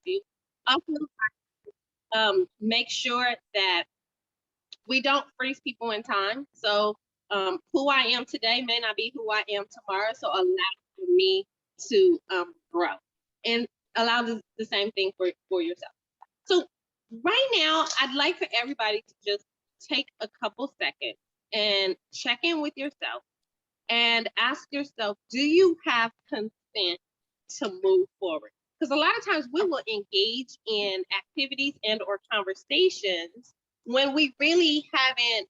you. Also, make sure that we don't freeze people in time. So who I am today may not be who I am tomorrow. So allow for me to grow, and allow the same thing for yourself. So right now, I'd like for everybody to just take a couple seconds and check in with yourself and ask yourself, do you have consent to move forward? Because a lot of times we will engage in activities and or conversations when we really haven't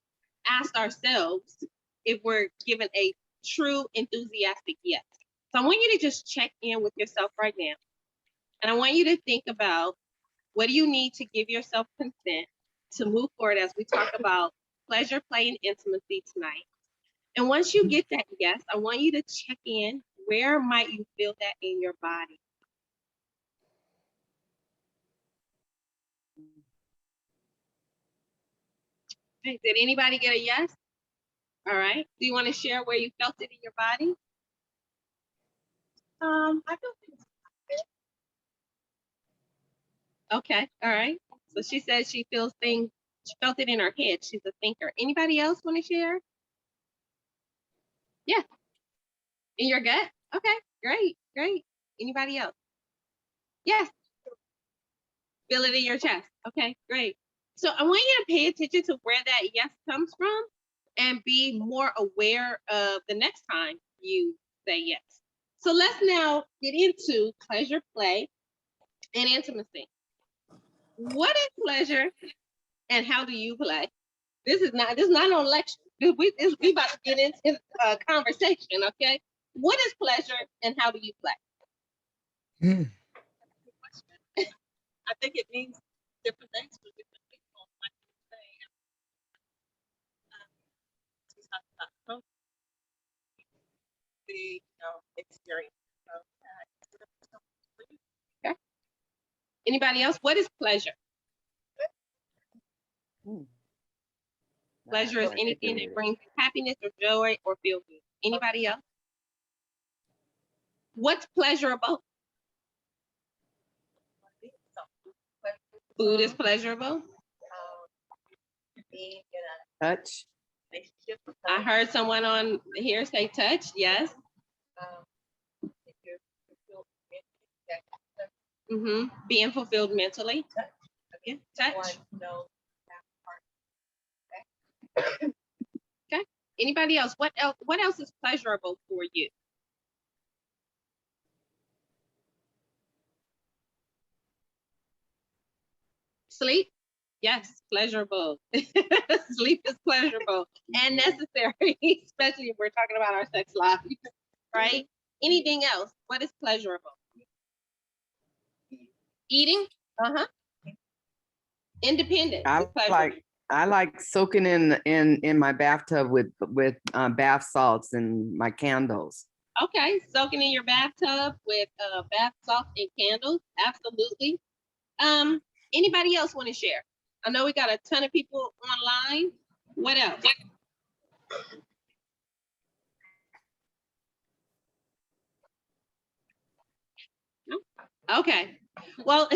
asked ourselves if we're given a true enthusiastic yes. So I want you to just check in with yourself right now. And I want you to think about, what do you need to give yourself consent to move forward as we talk about pleasure, play, and intimacy tonight. And once you get that yes, I want you to check in. Where might you feel that in your body? Okay, did anybody get a yes? All right. Do you want to share where you felt it in your body? I feel things. Okay. All right. So she says she feels things. She felt it in her head. She's a thinker. Anybody else want to share? Yeah. In your gut? Okay. Great. Great. Anybody else? Yes. Feel it in your chest. Okay. Great. So I want you to pay attention to where that yes comes from and be more aware of the next time you say yes. So let's now get into pleasure, play, and intimacy. What is pleasure and how do you play? This is not on lecture. We about to get into a conversation, okay? What is pleasure and how do you play? I think it means different things for different people. Like you say, we talked about the experience. Okay. Anybody else? What is pleasure? Pleasure is anything that brings happiness or joy or feel good. Anybody else? What's pleasurable? Food is pleasurable. Being in Touch. relationship. I heard someone on here say touch. Yes. If you feel Being fulfilled mentally. okay, Touch. No. Okay. Anybody else? What else? What else is pleasurable for you? Sleep. Yes, pleasurable. Sleep is pleasurable and necessary, especially if we're talking about our sex life, right? Anything else? What is pleasurable? Eating. Independence. I like soaking in my bathtub with bath salts and my candles. Okay, soaking in your bathtub with bath salts and candles. Absolutely. Anybody else want to share? I know we got a ton of people online. What else? Okay. Well,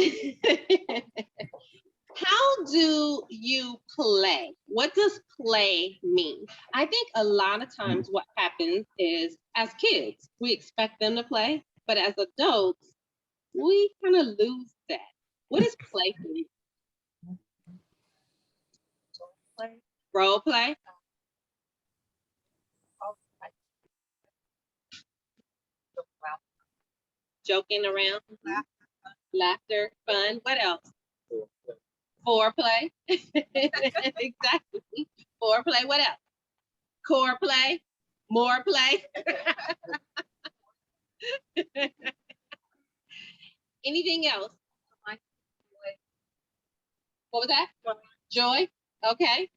how do you play? What does play mean? I think a lot of times what happens is, as kids, we expect them to play, but as adults, we kind of lose that. What is play for you? Role play? Joking around? Laughter, fun. What else? Foreplay. Exactly. Foreplay. What else? Core play. More play. Anything else? What was that? Joy. Okay.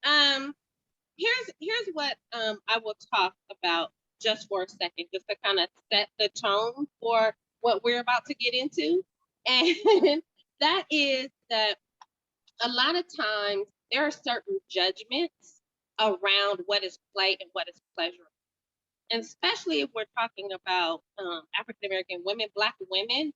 Here's what I will talk about just for a second, just to kind of set the tone for what we're about to get into. And that is that a lot of times there are certain judgments around what is play and what is pleasure. And especially if we're talking about African American women, Black women,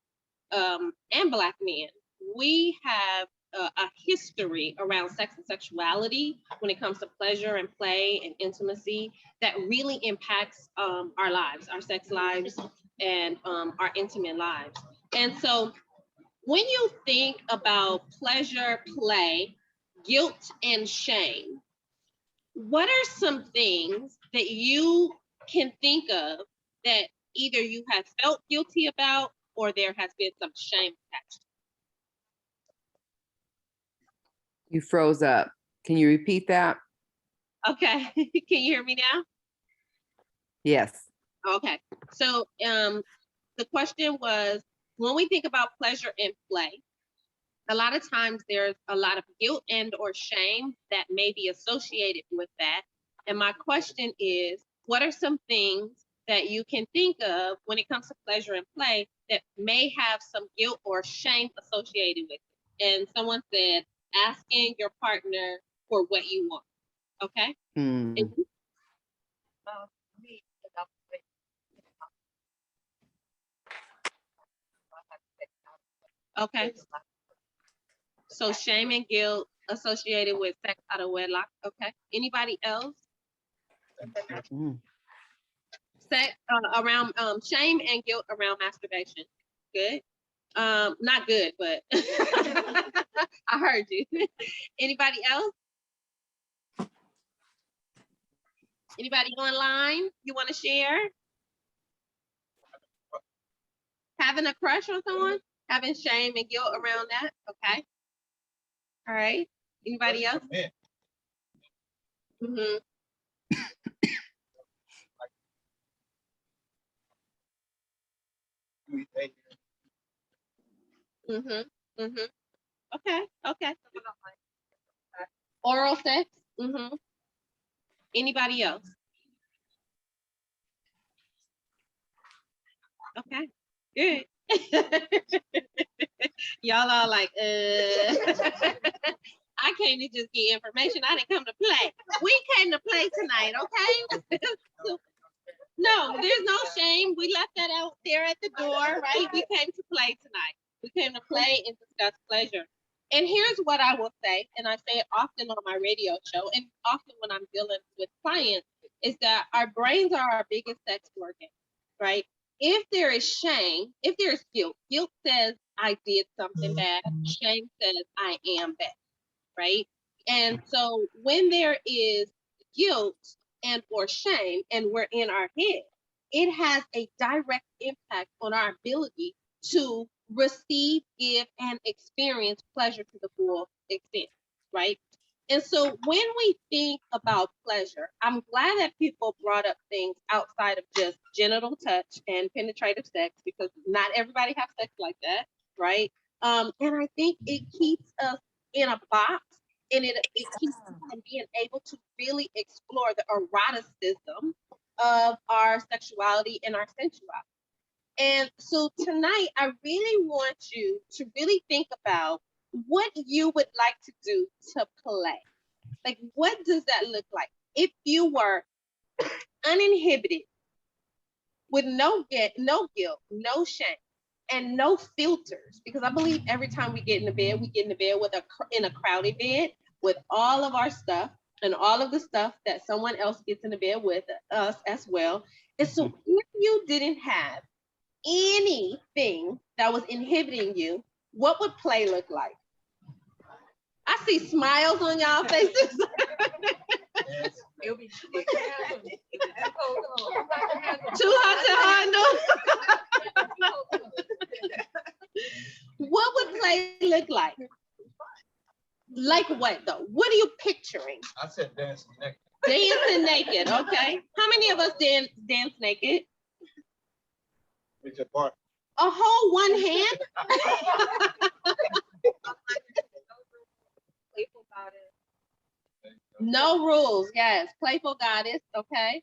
and Black men, we have a history around sex and sexuality when it comes to pleasure and play and intimacy that really impacts our lives, our sex lives, and our intimate lives. And so when you think about pleasure, play, guilt, and shame, what are some things that you can think of that either you have felt guilty about or there has been some shame attached? You froze up. Can you repeat that? Okay, can you hear me now? Yes. Okay, so the question was, when we think about pleasure and play, a lot of times there's a lot of guilt and or shame that may be associated with that. And my question is, what are some things that you can think of when it comes to pleasure and play that may have some guilt or shame associated with it? And someone said, asking your partner for what you want. Okay. Mm. Me, about Okay. So shame and guilt associated with sex out of wedlock. Okay. Anybody else? Mm. Sex around shame and guilt around masturbation. Good. Not good, but I heard you. Anybody else? Anybody online you want to share? Having a crush on someone? Having shame and guilt around that? Okay. All right. Anybody else? Mm-hmm. Mm-hmm. Mm-hmm. Okay. Okay. Oral sex? Mm-hmm. Anybody else? Okay. Good. Y'all are like, I came to just get information. I didn't come to play. We came to play tonight, okay? No, there's no shame. We left that out there at the door, right? We came to play tonight. We came to play and discuss pleasure. And here's what I will say, and I say it often on my radio show, and often when I'm dealing with clients, is that our brains are our biggest sex organ, right? If there is shame, if there's guilt says I did something bad, shame says I am bad, right? And so when there is guilt and or shame and we're in our head, it has a direct impact on our ability to receive, give, and experience pleasure to the full extent, right? And so when we think about pleasure, I'm glad that people brought up things outside of just genital touch and penetrative sex, because not everybody has sex like that, right? And I think it keeps us in a box, and it keeps us from being able to really explore the eroticism of our sexuality and our sensuality. And so tonight, I really want you to really think about what you would like to do to play. Like, what does that look like? If you were uninhibited, with no guilt, no shame, and no filters, because I believe every time we get in the bed, we get in the bed in a crowded bed with all of our stuff and all of the stuff that someone else gets in the bed with us as well. And so if you didn't have anything that was inhibiting you, what would play look like? I see smiles on y'all faces. It'll be too Too hot to handle. What would play look like? Like what though? What are you picturing? I said dancing naked. Dancing naked, okay. How many of us dance naked? With your partner. A whole one hand? playful goddess. No rules, yes. Playful goddess, okay.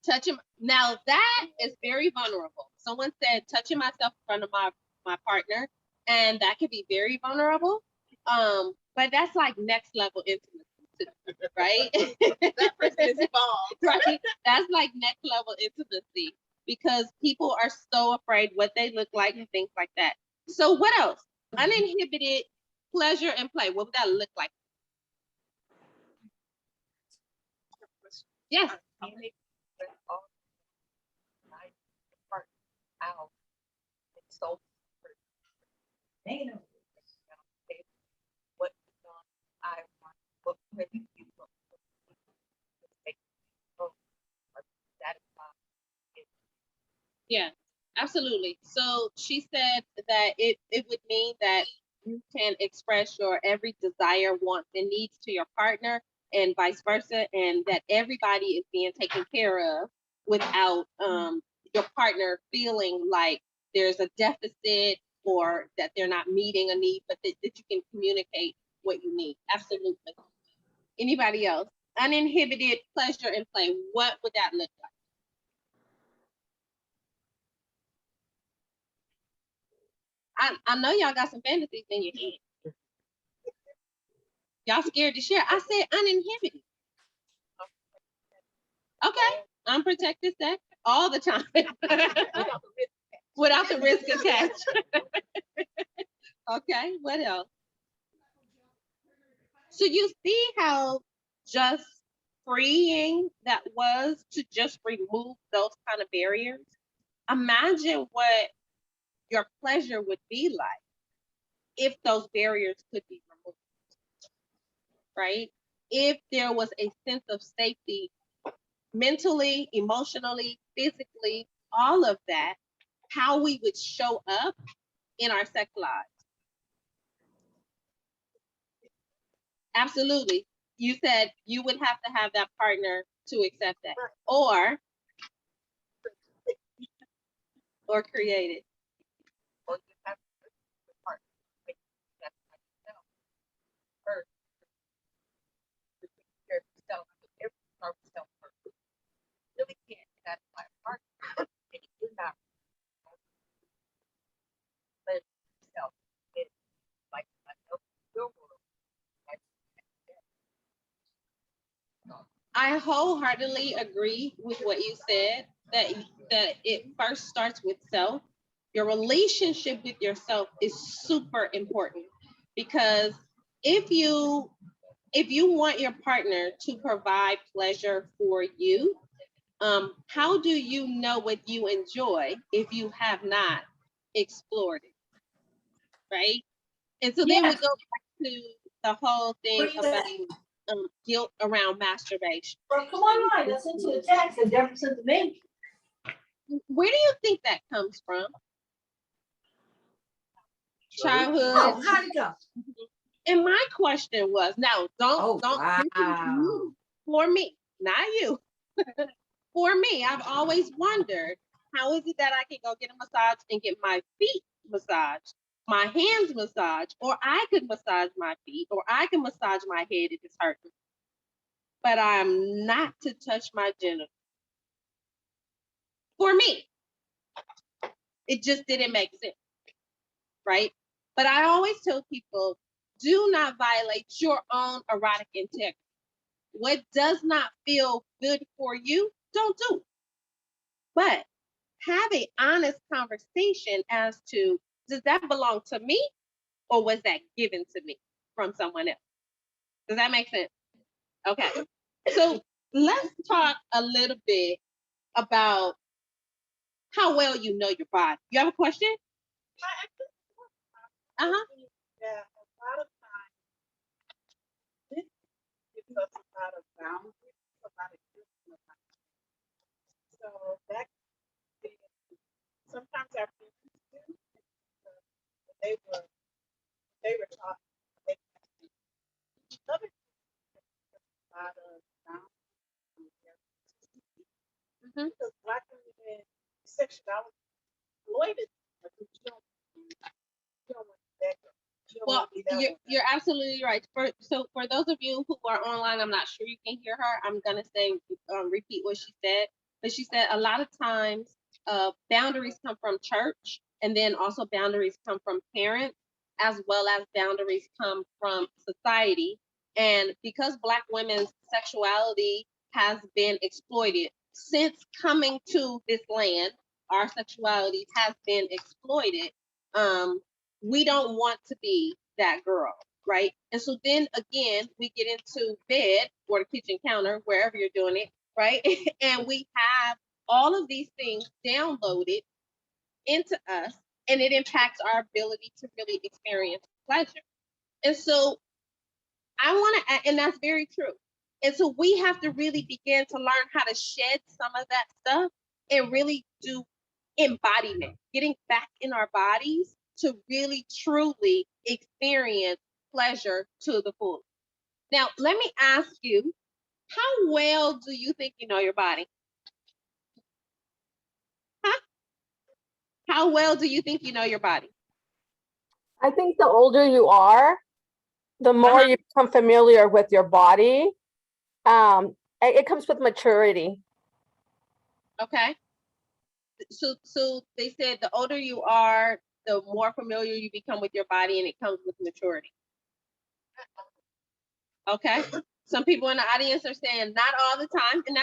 Touching, now that is very vulnerable. Someone said touching myself in front of my partner, and that can be very vulnerable. But that's like next level intimacy, right? That person is involved. Right? That's like next level intimacy. because people are so afraid what they look like and things like that. So what else? Uninhibited pleasure and play. What would that look like? Yes. Yeah, absolutely. So she said that it would mean that you can express your every desire, wants, and needs to your partner, and vice versa, and that everybody is being taken care of without your partner feeling like there's a deficit or that they're not meeting a need, but that you can communicate what you need. Absolutely. Anybody else? Uninhibited pleasure and play. What would that look like? I know y'all got some fantasies in your head. Y'all scared to share. I said uninhibited. Okay. Unprotected sex all the time. Without the risk attached. Okay, what else? So you see how just freeing that was to just remove those kind of barriers? Imagine what your pleasure would be like if those barriers could be removed, right? If there was a sense of safety mentally, emotionally, physically, all of that, how we would show up in our sex lives. Absolutely. You said you would have to have that partner to accept that, or create it. I wholeheartedly agree with what you said, that it first starts with self. Your relationship with yourself is super important, because if you want your partner to provide pleasure for you, how do you know what you enjoy if you have not explored it, right? And so then we go back to the whole thing about guilt around masturbation. Well, come on, I sent you a text and Deborah sent to me. Where do you think that comes from? Childhood. Oh, how'd it go? And my question was, now don't Wow. for me, not you. For me, I've always wondered, how is it that I can go get a massage and get my feet massaged, my hands massaged, or I could massage my feet, or I can massage my head if it's hurting, but I'm not to touch my genitals. For me, it just didn't make sense, right? But I always tell people, do not violate your own erotic integrity. What does not feel good for you, don't do. But have an honest conversation as to, does that belong to me, or was that given to me from someone else? Does that make sense? Okay. So let's talk a little bit about how well you know your body. You have a question? Yeah, a lot of times this gives us a lot of boundaries, a lot of discipline. So that can be, sometimes our parents do, when they were taught, they other a lot of boundaries. Because Black women sexuality exploited, but you don't want that. Well, you're absolutely right. For those of you who are online, I'm not sure you can hear her. I'm gonna say repeat what she said. But she said a lot of times boundaries come from church, and then also boundaries come from parents, as well as boundaries come from society. And because Black women's sexuality has been exploited since coming to this land, our sexuality has been exploited. We don't want to be that girl, right? And so then again, we get into bed or the kitchen counter, wherever you're doing it, right? And we have all of these things downloaded into us, and it impacts our ability to really experience pleasure. And so I want to, and that's very true. And so we have to really begin to learn how to shed some of that stuff and really do embodiment, getting back in our bodies to really truly experience pleasure to the full. Now, let me ask you, how well do you think you know your body? Huh? How well do you think you know your body? I think the older you are, the more you become familiar with your body. It comes with maturity. Okay. So they said the older you are, the more familiar you become with your body, and it comes with maturity. Okay. Some people in the audience are saying not all the time, and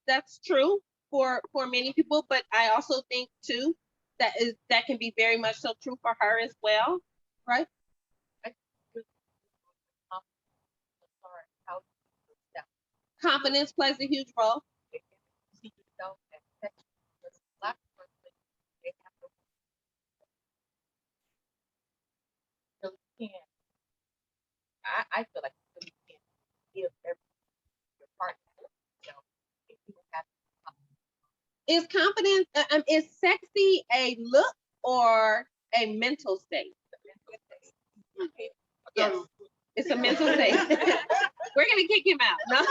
that's true for many people, but I also think too that can be very much so true for her as well, right? Confidence plays a huge role. I feel like you really can't give your partner. You know, if you don't have Is confidence, is sexy a look or a mental state? Yes, it's a mental state. We're gonna kick him out. No?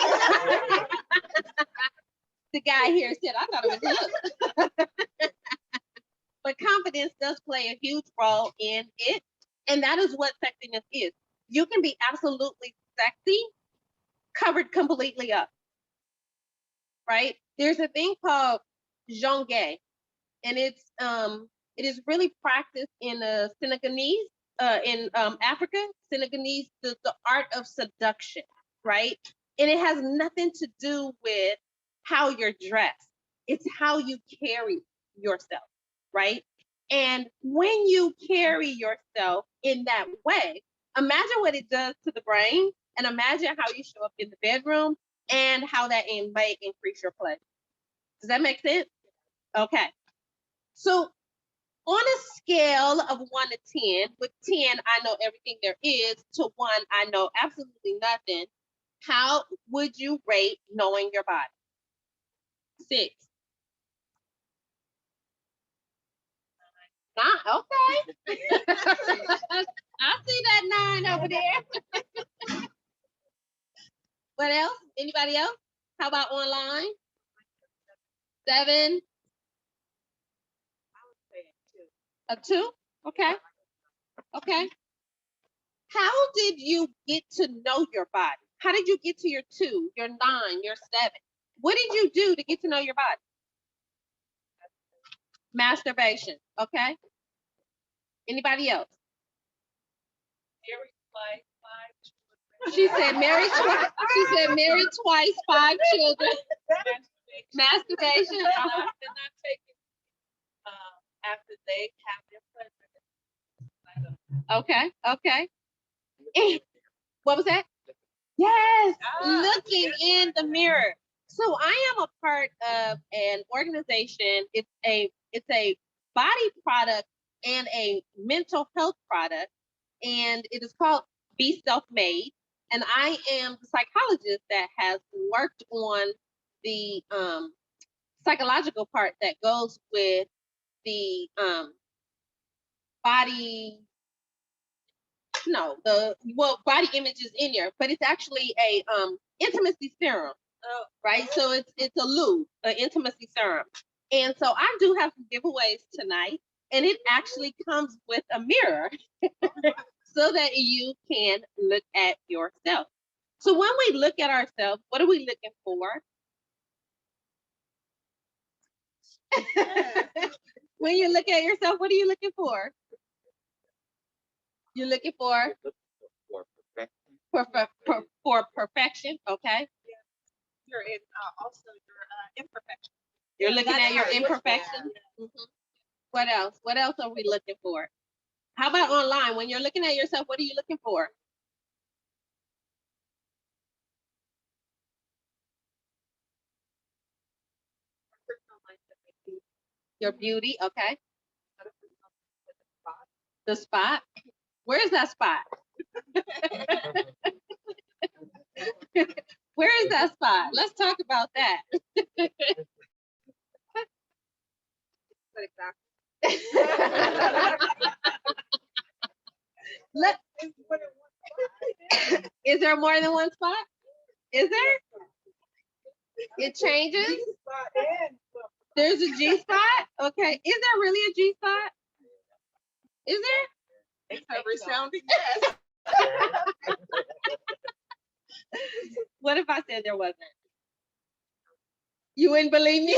The guy here said, I thought it was look. But confidence does play a huge role in it. And that is what sexiness is. You can be absolutely sexy, covered completely up, right? There's a thing called jonge, and it is really practiced in Senegalese, in Africa. Senegalese, the art of seduction, right? And it has nothing to do with how you're dressed. It's how you carry yourself, right? And when you carry yourself in that way, imagine what it does to the brain, and imagine how you show up in the bedroom and how that may increase your pleasure. Does that make sense? Okay. So on a scale of 1 to 10, with 10, I know everything there is, to 1, I know absolutely nothing. How would you rate knowing your body? 6. 9, okay. I see that 9 over there. What else? Anybody else? How about online? 7? A 2? Okay. Okay. How did you get to know your body? How did you get to your 2, your 9, your 7? What did you do to get to know your body? Masturbation. Okay. Anybody else? She said married twice. She said married twice, 5 children. Masturbation. They're not taking after they have their pleasure. Okay. Okay. What was that? Yes, looking in the mirror. So I am a part of an organization. It's a body product and a mental health product, and it is called Be Self-Made. And I am the psychologist that has worked on the psychological part that goes with the body. No, body image is in here, but it's actually a intimacy serum, right? So it's a lube, an intimacy serum. And so I do have some giveaways tonight, and it actually comes with a mirror so that you can look at yourself. So when we look at ourselves, what are we looking for? When you look at yourself, what are you looking for? You're looking for perfection, okay? You're in also your imperfection. You're looking That's at your hard. imperfections. Mhm. What else? What else are we looking for? How about online? When you're looking at yourself, what are you looking for? Your beauty, okay. The spot. Where's that spot? Where is that spot? Let's talk about that. Let, is there more than one spot? Is there? It changes? There's a G spot? Okay. Is there really a G spot? Is there? A resounding yes. What if I said there wasn't? You wouldn't believe me?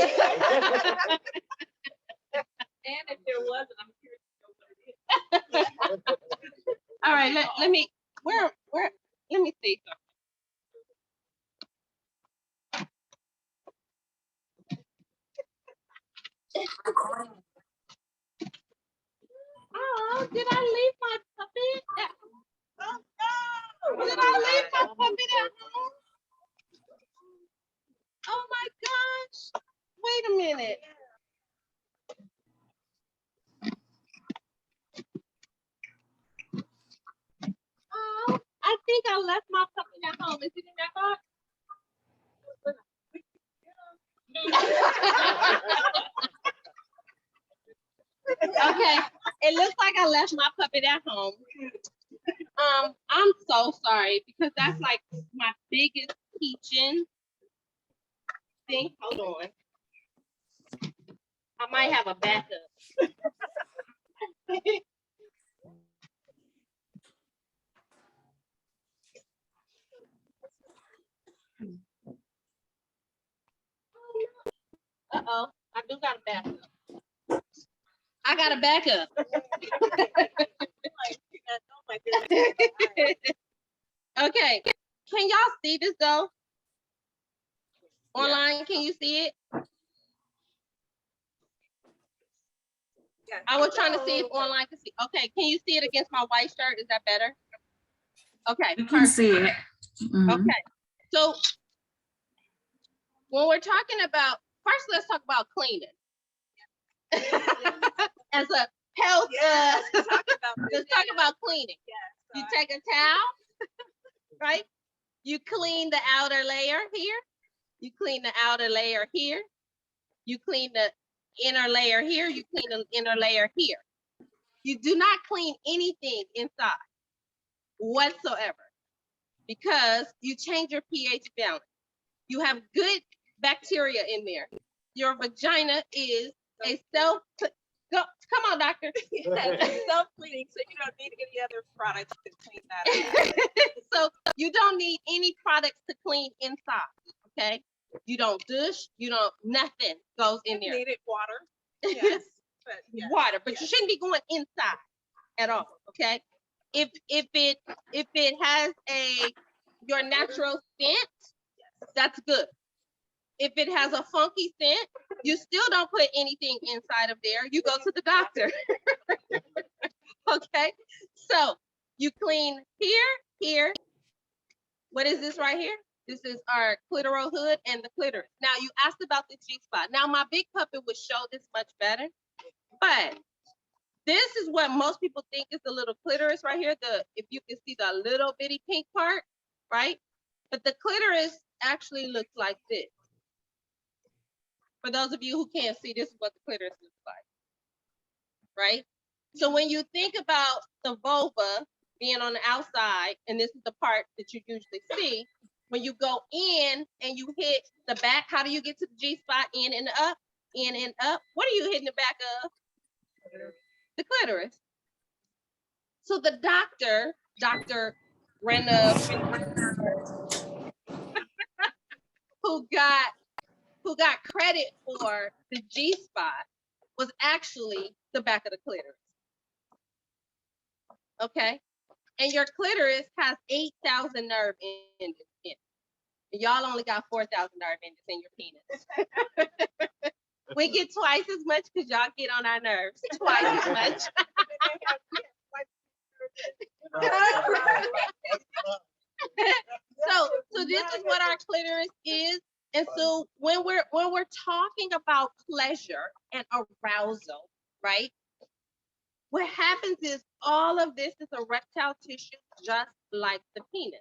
And if there wasn't, I'm curious to know what it is. All right, let me, where, let me see something. Oh, did I leave my puppet? Oh no! Did I leave my puppet at home? Oh my gosh! Wait a minute. Oh, I think I left my puppet at home. Is it in that box? Okay, it looks like I left my puppet at home. I'm so sorry because that's like my biggest teaching thing. Hold on. I might have a backup. Uh-oh, I do got a backup. I got a backup. Okay, can y'all see this though? Online, can you see it? I was trying to see if online can see. Okay, can you see it against my white shirt? Is that better? Okay, You can see it. Mhm. Okay, so when we're talking about, first let's talk about cleaning. As a health, let's talk about cleaning. You take a towel, right? You clean the outer layer here. You clean the outer layer here. You clean the inner layer here. You clean the inner layer here. You do not clean anything inside whatsoever because you change your pH balance. You have good bacteria in there. Your vagina is a come on, doctor. Self-cleaning, so you don't need any other products to clean that up. So you don't need any products to clean inside, okay? You don't douche, you don't, nothing goes in there. Needed water. Yes. But yeah. Water, but you shouldn't be going inside at all, okay? If it has your natural scent, that's good. If it has a funky scent, you still don't put anything inside of there. You go to the doctor. Okay, so you clean here. What is this right here? This is our clitoral hood and the clitoris. Now you asked about the G-spot. Now my big puppet would show this much better, but this is what most people think is the little clitoris right here. If you can see the little bitty pink part, right? But the clitoris actually looks like this. For those of you who can't see, this is what the clitoris looks like, right? So when you think about the vulva being on the outside, and this is the part that you usually see, when you go in and you hit the back, how do you get to the G-spot? In and up, in and up. What are you hitting the back of? The clitoris. So the doctor, Dr. Rena, who got credit for the G-spot, was actually the back of the clitoris. Okay, and your clitoris has 8,000 nerve endings in it. Y'all only got 4,000 nerve endings in your penis. We get twice as much because y'all get on our nerves. Twice as much. So this is what our clitoris is. And so when we're talking about pleasure and arousal, right? What happens is all of this is erectile tissue, just like the penis.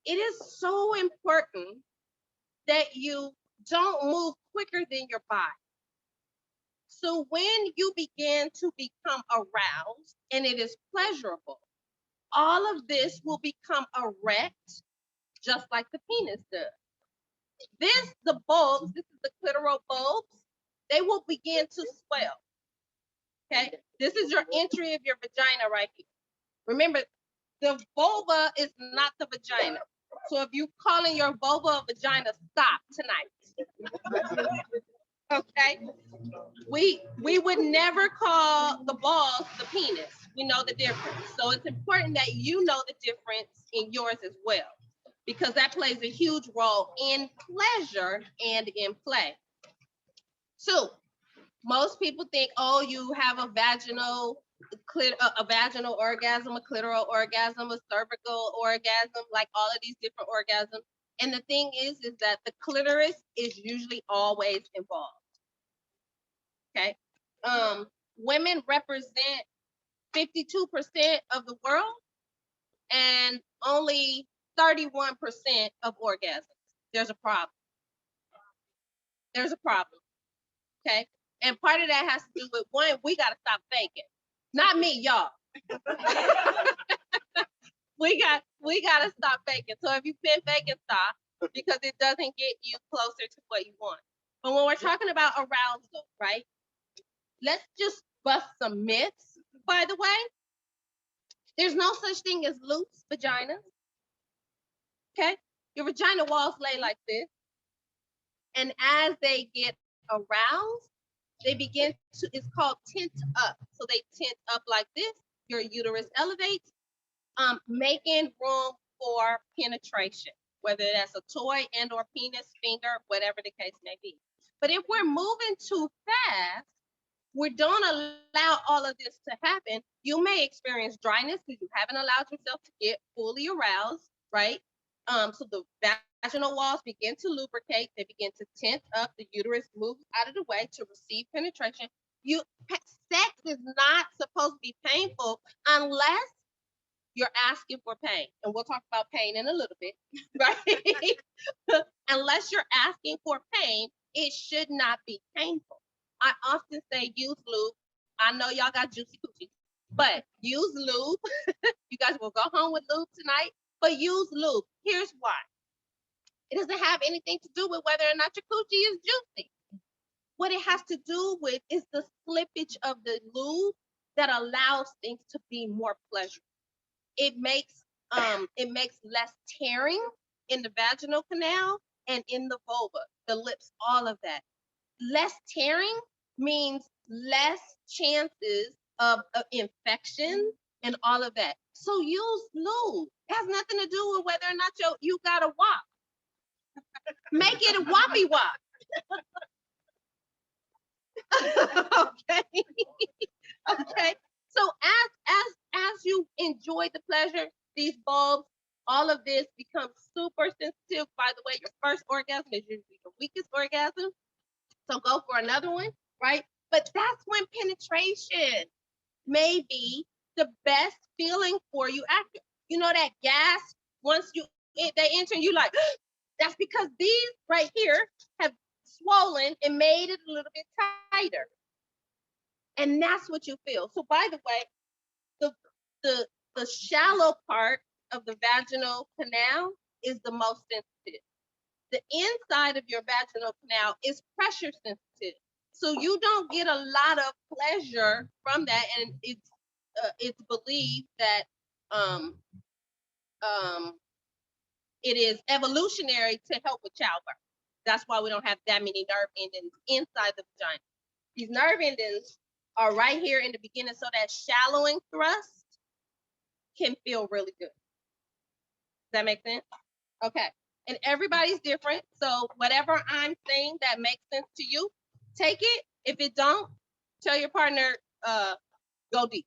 It is so important that you don't move quicker than your body. So when you begin to become aroused and it is pleasurable, all of this will become erect, just like the penis does. The bulbs, this is the clitoral bulbs, they will begin to swell. Okay, this is your entry of your vagina right here. Remember, the vulva is not the vagina. So if you calling your vulva a vagina, stop tonight. Okay, we would never call the balls the penis. We know the difference. So it's important that you know the difference in yours as well, because that plays a huge role in pleasure and in play. So most people think, oh, you have a vaginal orgasm, a clitoral orgasm, a cervical orgasm, like all of these different orgasms. And the thing is that the clitoris is usually always involved. Okay. Women represent 52% of the world and only 31% of orgasms. There's a problem. There's a problem. Okay. And part of that has to do with, one, we got to stop faking. Not me, y'all. we got to stop faking. So if you've been faking, stop, because it doesn't get you closer to what you want. But when we're talking about arousal, right? Let's just bust some myths, by the way. There's no such thing as loose vaginas. Okay? Your vagina walls lay like this. And as they get aroused, they begin to, it's called tent up. So they tent up like this. Your uterus elevates, making room for penetration, whether that's a toy and or penis, finger, whatever the case may be. But if we're moving too fast, we don't allow all of this to happen, you may experience dryness because you haven't allowed yourself to get fully aroused, right? So the vaginal walls begin to lubricate, they begin to tent up, the uterus moves out of the way to receive penetration. Sex is not supposed to be painful unless you're asking for pain. And we'll talk about pain in a little bit, right? Unless you're asking for pain, it should not be painful. I often say use lube. I know y'all got juicy coochies, but use lube. You guys will go home with lube tonight, but use lube. Here's why. It doesn't have anything to do with whether or not your coochie is juicy. What it has to do with is the slippage of the lube that allows things to be more pleasurable. It makes less tearing in the vaginal canal and in the vulva, the lips, all of that. Less tearing means less chances of infection and all of that. So use lube. It has nothing to do with whether or not you got a wop. Make it a whoppy wop. Okay. Okay. So as you enjoy the pleasure, these bulbs, all of this becomes super sensitive. By the way, your first orgasm is usually the weakest orgasm. So go for another one, right? But that's when penetration may be the best feeling for you after. You know that gas, once they enter, you like, that's because these right here have swollen and made it a little bit tighter. And that's what you feel. So by the way, the shallow part of the vaginal canal is the most sensitive. The inside of your vaginal canal is pressure sensitive. So you don't get a lot of pleasure from that. And it's believed that it is evolutionary to help with childbirth. That's why we don't have that many nerve endings inside the vagina. These nerve endings are right here in the beginning, so that shallowing thrust can feel really good. Does that make sense? Okay. and everybody's different. So whatever I'm saying that makes sense to you, take it. If it don't, tell your partner, go deep,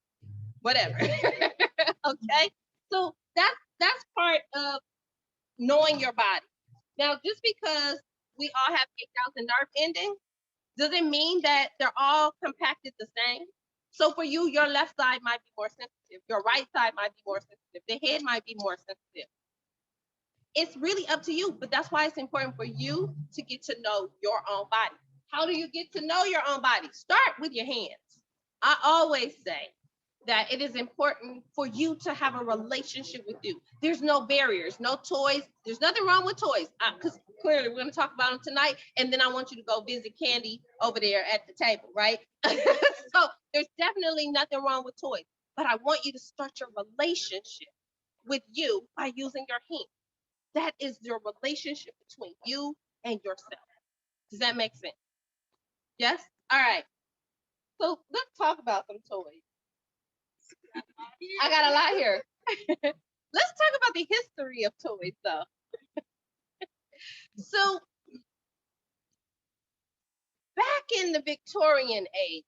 whatever. Okay. So that's part of knowing your body. Now, just because we all have 8,000 nerve endings doesn't mean that they're all compacted the same. So for you, your left side might be more sensitive. Your right side might be more sensitive. The head might be more sensitive. It's really up to you, but that's why it's important for you to get to know your own body. How do you get to know your own body? Start with your hands. I always say that it is important for you to have a relationship with you. There's no barriers, no toys. There's nothing wrong with toys, because clearly we're going to talk about them tonight, and then I want you to go visit Candy over there at the table, right? So there's definitely nothing wrong with toys, but I want you to start your relationship with you by using your hands. That is your relationship between you and yourself. Does that make sense? Yes? All right. So let's talk about some toys. I got a lot here. Let's talk about the history of toys, though. So back in the Victorian age,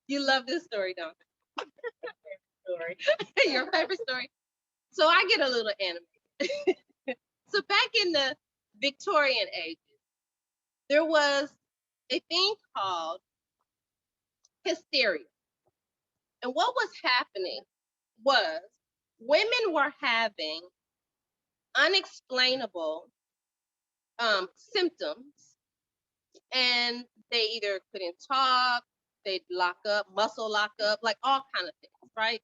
you love this story, don't you? Story. Your favorite story. So I get a little animated. So back in the Victorian ages, there was a thing called hysteria. And what was happening was women were having unexplainable symptoms, and they either couldn't talk, they'd lock up, muscle lock up, like all kind of things, right?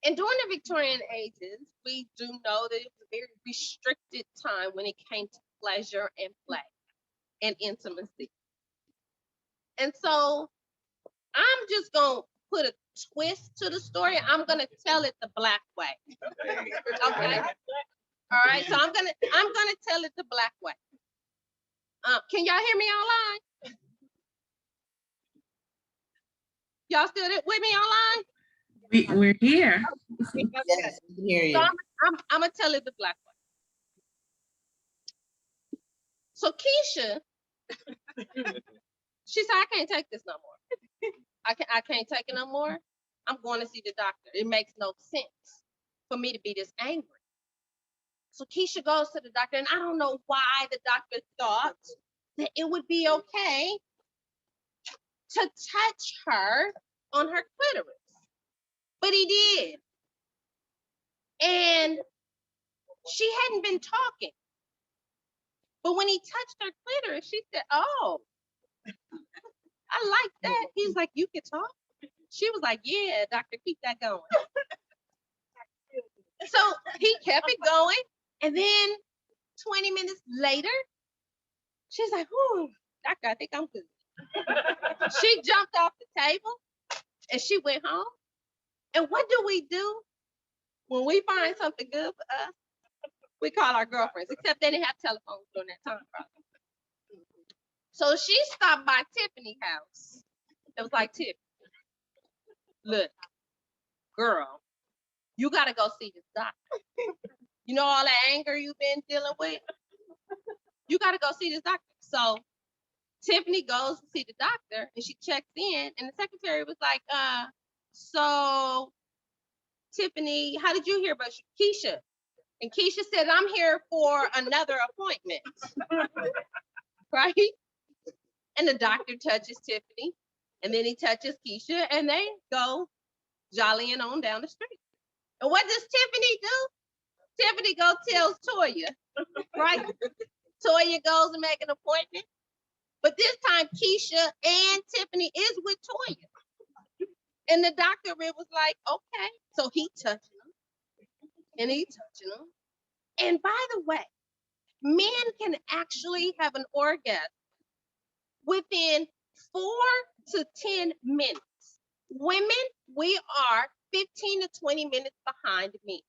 And during the Victorian ages, we do know that it was a very restricted time when it came to pleasure and play and intimacy. And so I'm just going to put a twist to the story. I'm going to tell it the Black way. Okay. All right. So I'm gonna tell it the Black way. Can y'all hear me online? Y'all still with me online? We're here. Yes, we can hear you. So I'm gonna tell it the Black way. So Keisha, she said, I can't take this no more. I can't take it no more. I'm going to see the doctor. It makes no sense for me to be this angry. So Keisha goes to the doctor, and I don't know why the doctor thought that it would be okay to touch her on her clitoris. But he did. And she hadn't been talking. But when he touched her clitoris, she said, oh, I like that. He's like, you can talk? She was like, yeah, doctor, keep that going. So he kept it going. And then 20 minutes later, she's like, whew, doctor, I think I'm good. She jumped off the table and she went home. And what do? When we find something good for us, we call our girlfriends, except they didn't have telephones during that time, probably. So she stopped by Tiffany's house. It was like, Tiffany, look, girl, you got to go see this doctor. You know all that anger you've been dealing with? You got to go see this doctor. So Tiffany goes to see the doctor and she checks in, and the secretary was like, so Tiffany, how did you hear about Keisha? And Keisha said, I'm here for another appointment. Right? And the doctor touches Tiffany, and then he touches Keisha, and they go jollying on down the street. And what does Tiffany do? Tiffany goes tells Toya, right? Toya goes and make an appointment. But this time, Keisha and Tiffany is with Toya. And the doctor was like, okay. So he touching them, and he touching them. And by the way, men can actually have an orgasm within 4 to 10 minutes. Women, we are 15 to 20 minutes behind men.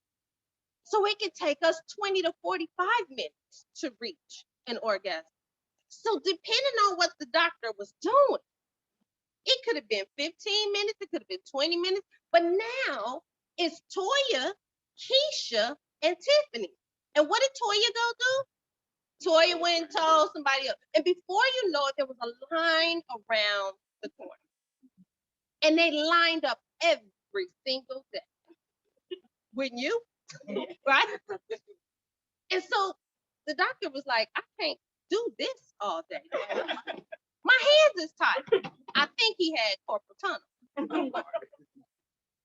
So it can take us 20 to 45 minutes to reach an orgasm. So depending on what the doctor was doing, it could have been 15 minutes, it could have been 20 minutes, but now it's Toya, Keisha, and Tiffany. And what did Toya go do? Toya went and told somebody else. And before you know it, there was a line around the corner. And they lined up every single day. Wouldn't you? Right? And so the doctor was like, I can't do this all day. My hands is tight. I think he had corporal tunnel.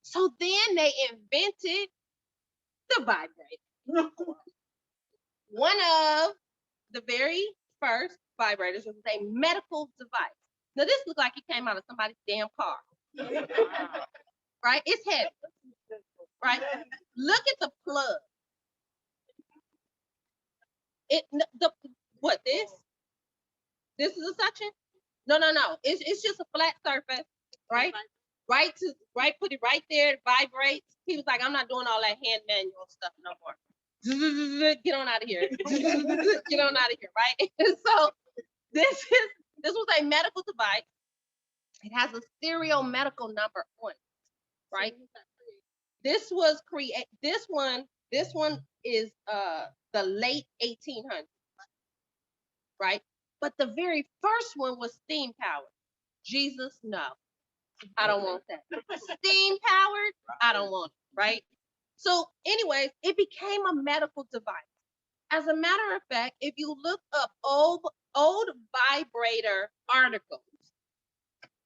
So then they invented the vibrator. One of the very first vibrators was a medical device. Now this looks like it came out of somebody's damn car. Right? It's heavy. Right? Look at the plug. What this? This is a suction? No. It's just a flat surface, right? Right, put it right there, it vibrates. He was like, I'm not doing all that hand manual stuff no more. Get on out of here. Get on out of here, right? And so this was a medical device. It has a serial medical number on it, right? This was this one is the late 1800s, right? But the very first one was steam powered. Jesus, no, I don't want that. Steam powered, I don't want it, right? So anyways, it became a medical device. As a matter of fact, if you look up old vibrator articles,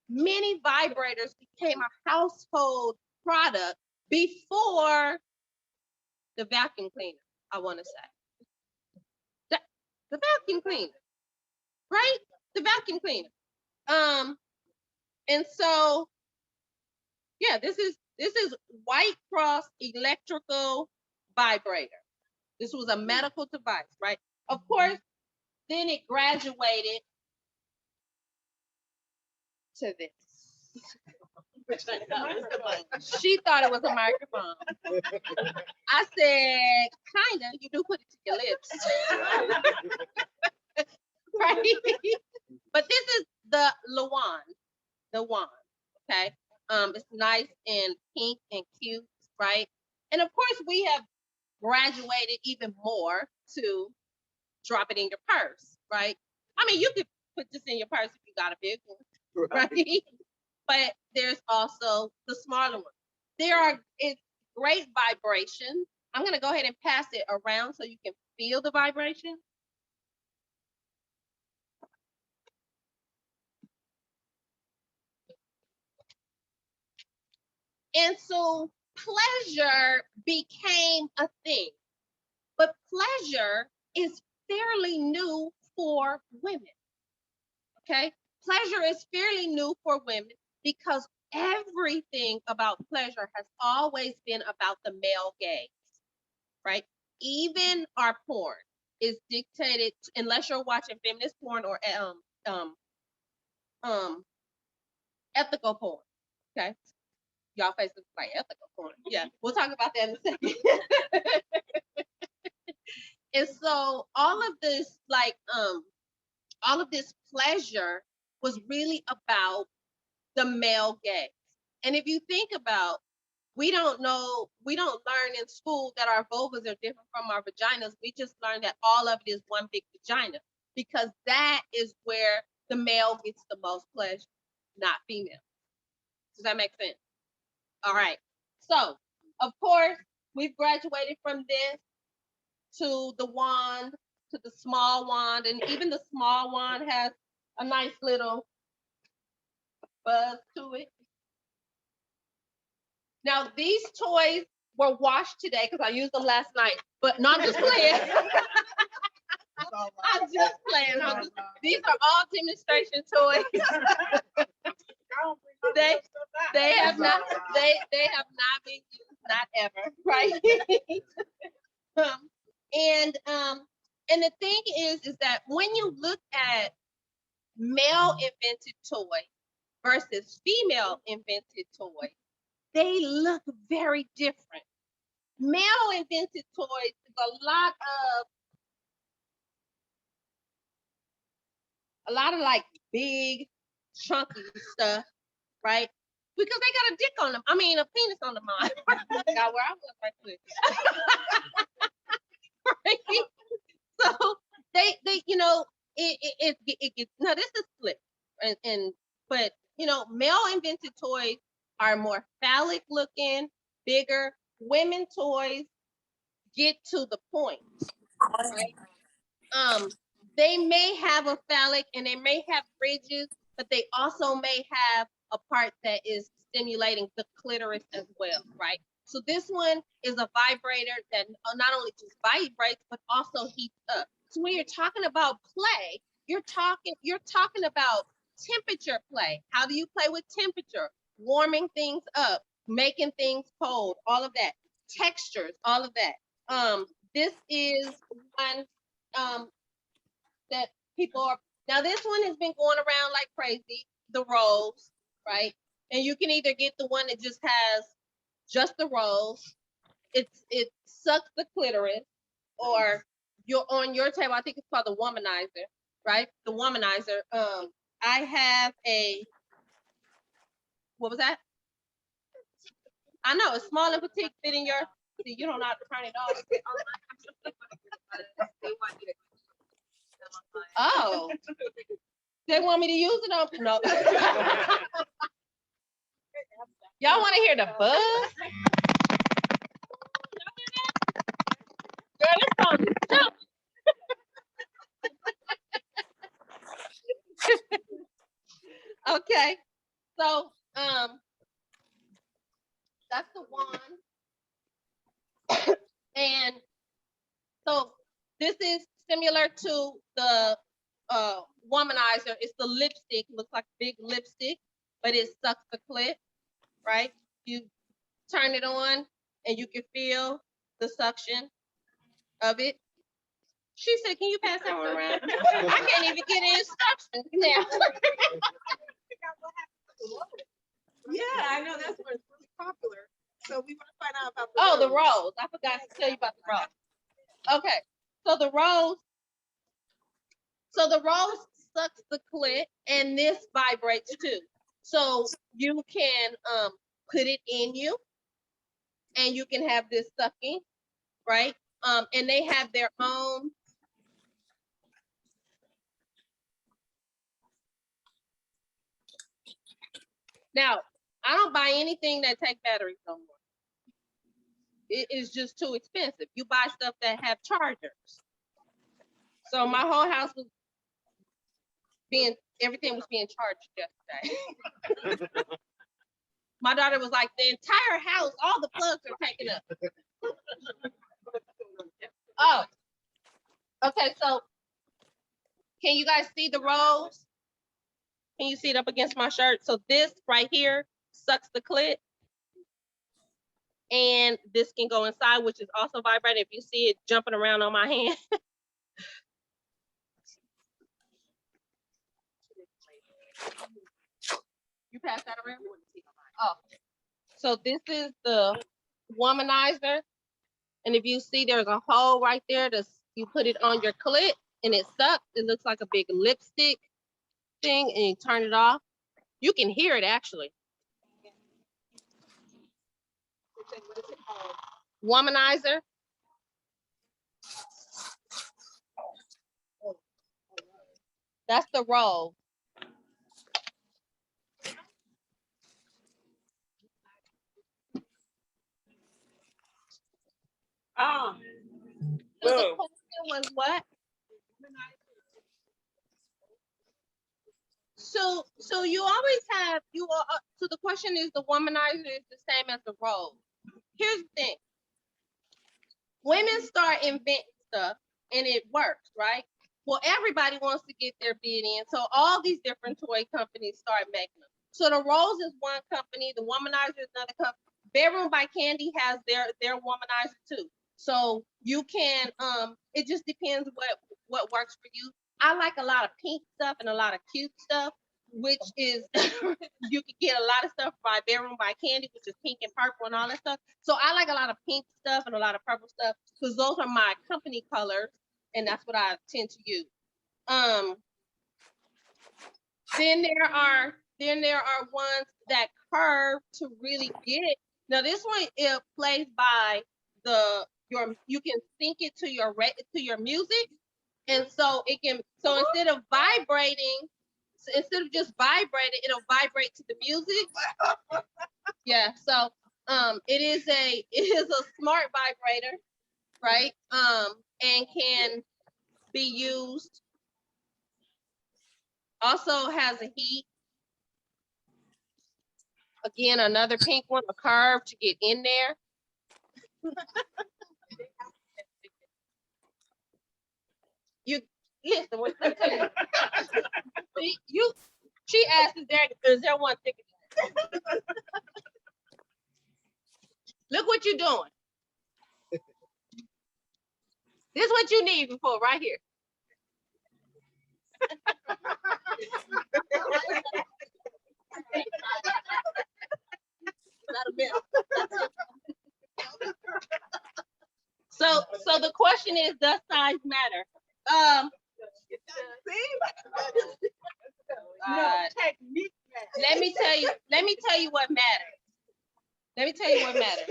many vibrators became a household product before the vacuum cleaner, I want to say. The vacuum cleaner, right? The vacuum cleaner. And so, yeah, this is White Cross electrical vibrator. This was a medical device, right? Of course, then it graduated to this. She thought it was a microphone. I said, kinda, you do put it to your lips. Right? But this is the wand, okay? It's nice and pink and cute, right? And of course, we have graduated even more to drop it in your purse, right? I mean, you could put this in your purse if you got a big one, right? But there's also the smaller one. It's great vibration. I'm gonna go ahead and pass it around so you can feel the vibration. And so pleasure became a thing. But pleasure is fairly new for women. Okay? Pleasure is fairly new for women because everything about pleasure has always been about the male gaze, right? Even our porn is dictated, unless you're watching feminist porn or ethical porn. Okay? Y'all faces like ethical porn. Yeah, we'll talk about that in a second. And so all of this pleasure was really about the male gaze. And if you think about, we don't learn in school that our vulvas are different from our vaginas. We just learn that all of it is one big vagina because that is where the male gets the most pleasure, not female. Does that make sense? All right. So, of course, we've graduated from this to the wand, to the small wand, and even the small wand has a nice little buzz to it. Now, these toys were washed today because I used them last night, but not just playing. I'm just playing. These are all demonstration toys. They have not been used, not ever, right? And the thing is that when you look at male invented toys versus female invented toys, they look very different. Male invented toys is a lot of like big chunky stuff, right? because they got a dick on them. I mean, a penis on the mind. Got where I was right quick. Right? So they, you know, it gets, now this is split, but you know, male invented toys are more phallic looking, bigger. Women toys get to the point, right? They may have a phallic and they may have ridges, but they also may have a part that is stimulating the clitoris as well, right? So this one is a vibrator that not only just vibrates, but also heats up. So when you're talking about play, you're talking about temperature play. How do you play with temperature? Warming things up, making things cold, all of that. Textures, all of that. This is one that people are, now this one has been going around like crazy, the rolls, right? And you can either get the one that just has just the rolls, it sucks the clitoris, or you're on your table, I think it's called the womanizer, right? The womanizer. I have a, what was that? I know, it's small and petite, fit in your, you don't know how to turn it off. Oh, they want me to use it on, no. Y'all want to hear the buzz? Girl, it's on the jump. Okay, so that's the one. And so this is similar to the womanizer. It's the lipstick, looks like big lipstick, but it sucks the clit, right? You turn it on and you can feel the suction of it. She said, can you pass that one around? I can't even get instructions now. Yeah, I know that's where it's really popular. So we want to find out about Oh, the rolls. I forgot to tell you about the rolls. Okay, so the rolls sucks the clit, and this vibrates too. So you can put it in you, and you can have this sucking, right? And they have their own. Now, I don't buy anything that take batteries no more. It is just too expensive. You buy stuff that have chargers. So my whole house was everything was being charged yesterday. My daughter was like, the entire house, all the plugs are taken up. Oh, okay, so can you guys see the rolls? Can you see it up against my shirt? So this right here sucks the clit. And this can go inside, which is also vibrating. If you see it jumping around on my hand. You pass that around? Oh, so this is the womanizer. And if you see there's a hole right there, you put it on your clit and it sucks. It looks like a big lipstick thing, and you turn it off. You can hear it actually. Womanizer. That's the roll. Oh. So the question was what? So you always have so the question is, the womanizer is the same as the roll. Here's the thing. Women start inventing stuff and it works, right? Well, everybody wants to get their bid in. So all these different toy companies start making them. So the Rolls is one company, the Womanizer is another company. Bedroom by Candy has their womanizer too. So you can, it just depends what works for you. I like a lot of pink stuff and a lot of cute stuff, which is, you can get a lot of stuff by Bedroom by Candy, which is pink and purple and all that stuff. So I like a lot of pink stuff and a lot of purple stuff because those are my company colors, and that's what I tend to use. Then there are Then there are ones that curve to really get it. Now this one, it plays by you can sync it to your music, and so it can, so instead of vibrating, instead of just vibrating, it'll vibrate to the music. Yeah, so it is a smart vibrator, right? And can be used. Also has a heat. Again, another pink one, a curve to get in there. You listen. Let me tell you. See, she asked, is there one thicker than that? Look what you're doing. This is what you need before right here. So the question is, does size matter? Let me tell you what matters. Let me tell you what matters.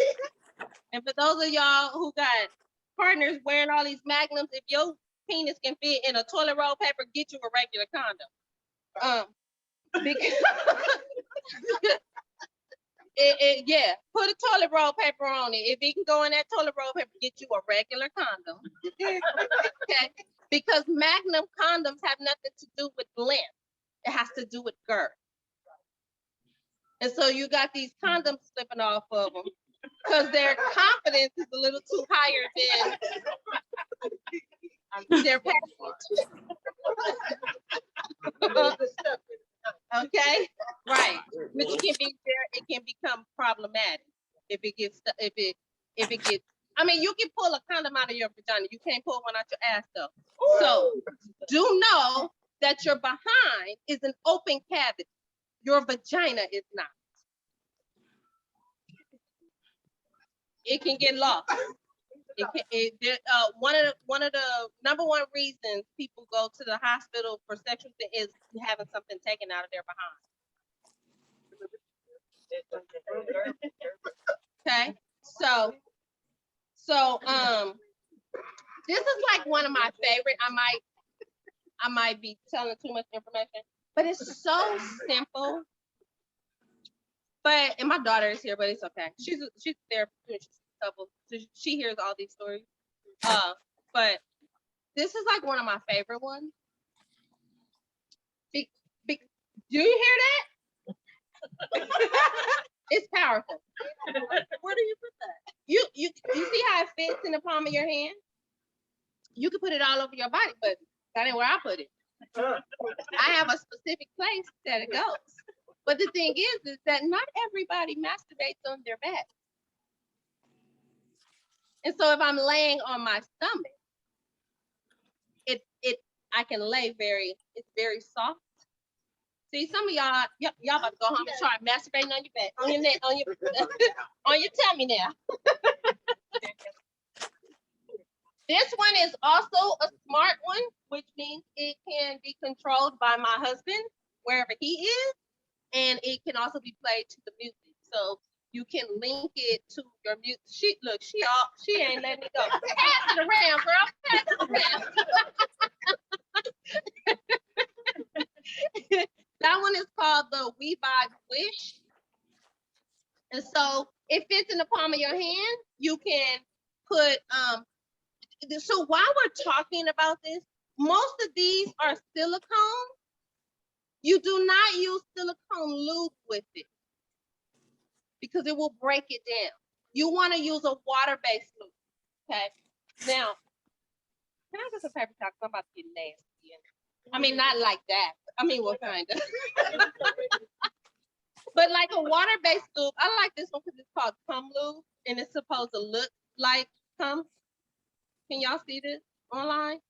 And for those of y'all who got partners wearing all these magnums, if your penis can fit in a toilet roll paper, get you a regular condom. Because yeah, put a toilet roll paper on it. If it can go in that toilet roll paper, get you a regular condom. Okay, because magnum condoms have nothing to do with length. It has to do with girth. And so you got these condoms slipping off of them because their confidence is a little too higher than their package. Okay, right. Which it can become problematic if it gets. I mean, you can pull a condom out of your vagina. You can't pull one out your ass though. So do know that your behind is an open cavity. Your vagina is not. It can get lost. One of the number one reasons people go to the hospital for sexual is having something taken out of their behind. Okay, so this is like one of my favorite. I might be telling too much information, but it's so simple. And my daughter is here, but it's okay. She's there. She's a couple. So she hears all these stories. But this is like one of my favorite ones. Do you hear that? It's powerful. Where do you put that? You see how it fits in the palm of your hand? You can put it all over your body, but that ain't where I put it. I have a specific place that it goes. But the thing is that not everybody masturbates on their back. And so if I'm laying on my stomach, I can lay it's very soft. See, some of y'all about to go home and try masturbating on your back, on your neck, on your on your tummy now. This one is also a smart one, which means it can be controlled by my husband wherever he is, and it can also be played to the music. So you can link it to your music. She ain't letting it go. Pass it around, girl. Pass it around. That one is called the We Vibe Wish. And so it fits in the palm of your hand. You can put, so while we're talking about this, most of these are silicone. You do not use silicone lube with it because it will break it down. You want to use a water-based lube, okay? Now, can I get some paper towels? I'm about to get nasty. I mean, not like that. I mean, what kind of? But like a water-based lube, I like this one because it's called cum lube, and it's supposed to look like cum. Can y'all see this online?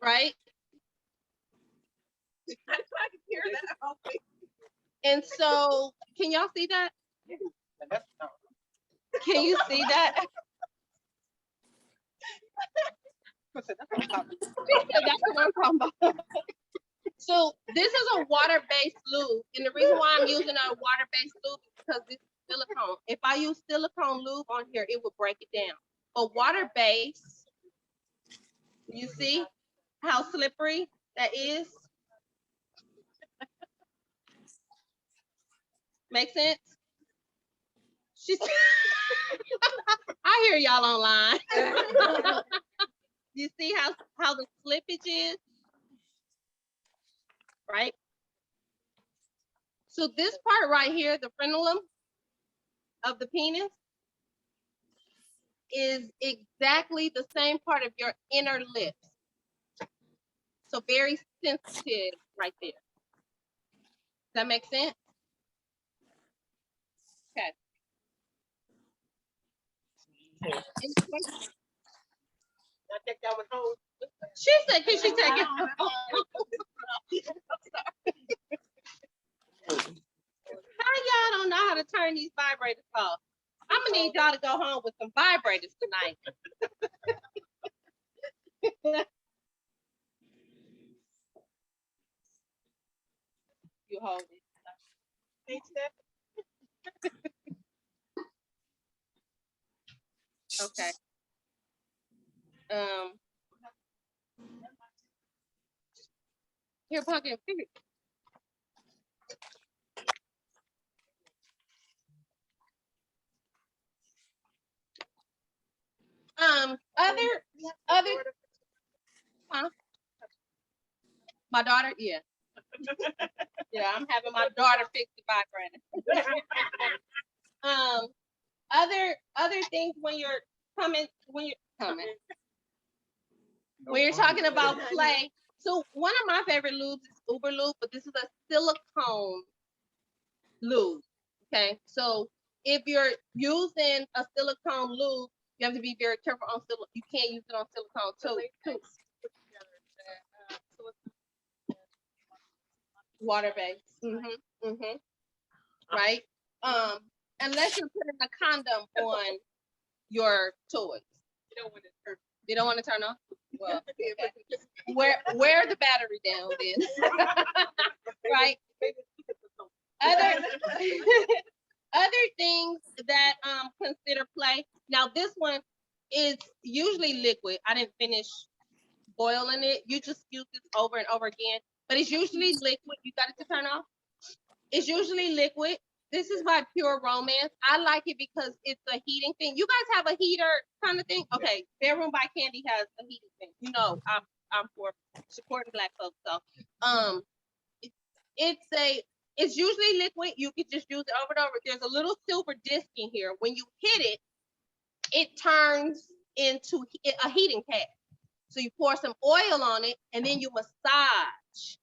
Right? I can hear that. And so, can y'all see that? Can you see that? That's what I'm talking about. So this is a water-based lube, and the reason why I'm using a water-based lube is because this is silicone. If I use silicone lube on here, it would break it down. But water-based, you see how slippery that is? Make sense? She's I hear y'all online. You see how the slippage is? Right? So this part right here, the frenulum of the penis, is exactly the same part of your inner lips. So very sensitive right there. Does that make sense? Okay. Any questions? I think that was whole. She said, can she take it? How y'all don't know how to turn these vibrators off? I'm gonna need y'all to go home with some vibrators tonight. You hold it. Ain't that? Okay. Here, Pumpkin, figure. Other, huh? My daughter, yeah. Yeah, I'm having my daughter fix the vibrator. Other things when you're coming, when you're talking about play. So one of my favorite lubes is Uber Lube, but this is a silicone lube. Okay, so if you're using a silicone lube, you have to be very careful on silicone. You can't use it on silicone too. Water based. Right. Unless you're putting a condom on your toys. You don't want to turn off? Well, okay. Wear the battery down then. Right. Other things that consider play. Now this one is usually liquid. I didn't finish boiling it. You just use this over and over again, but it's usually liquid. You got it to turn off. It's usually liquid. This is by Pure Romance. I like it because it's a heating thing. You guys have a heater kind of thing? Okay, Bedroom by Candy has a heating thing. You know, I'm for supporting Black folks. So, it's usually liquid. You can just use it over and over. There's a little silver disc in here. When you hit it, it turns into a heating pad. So you pour some oil on it and then you massage.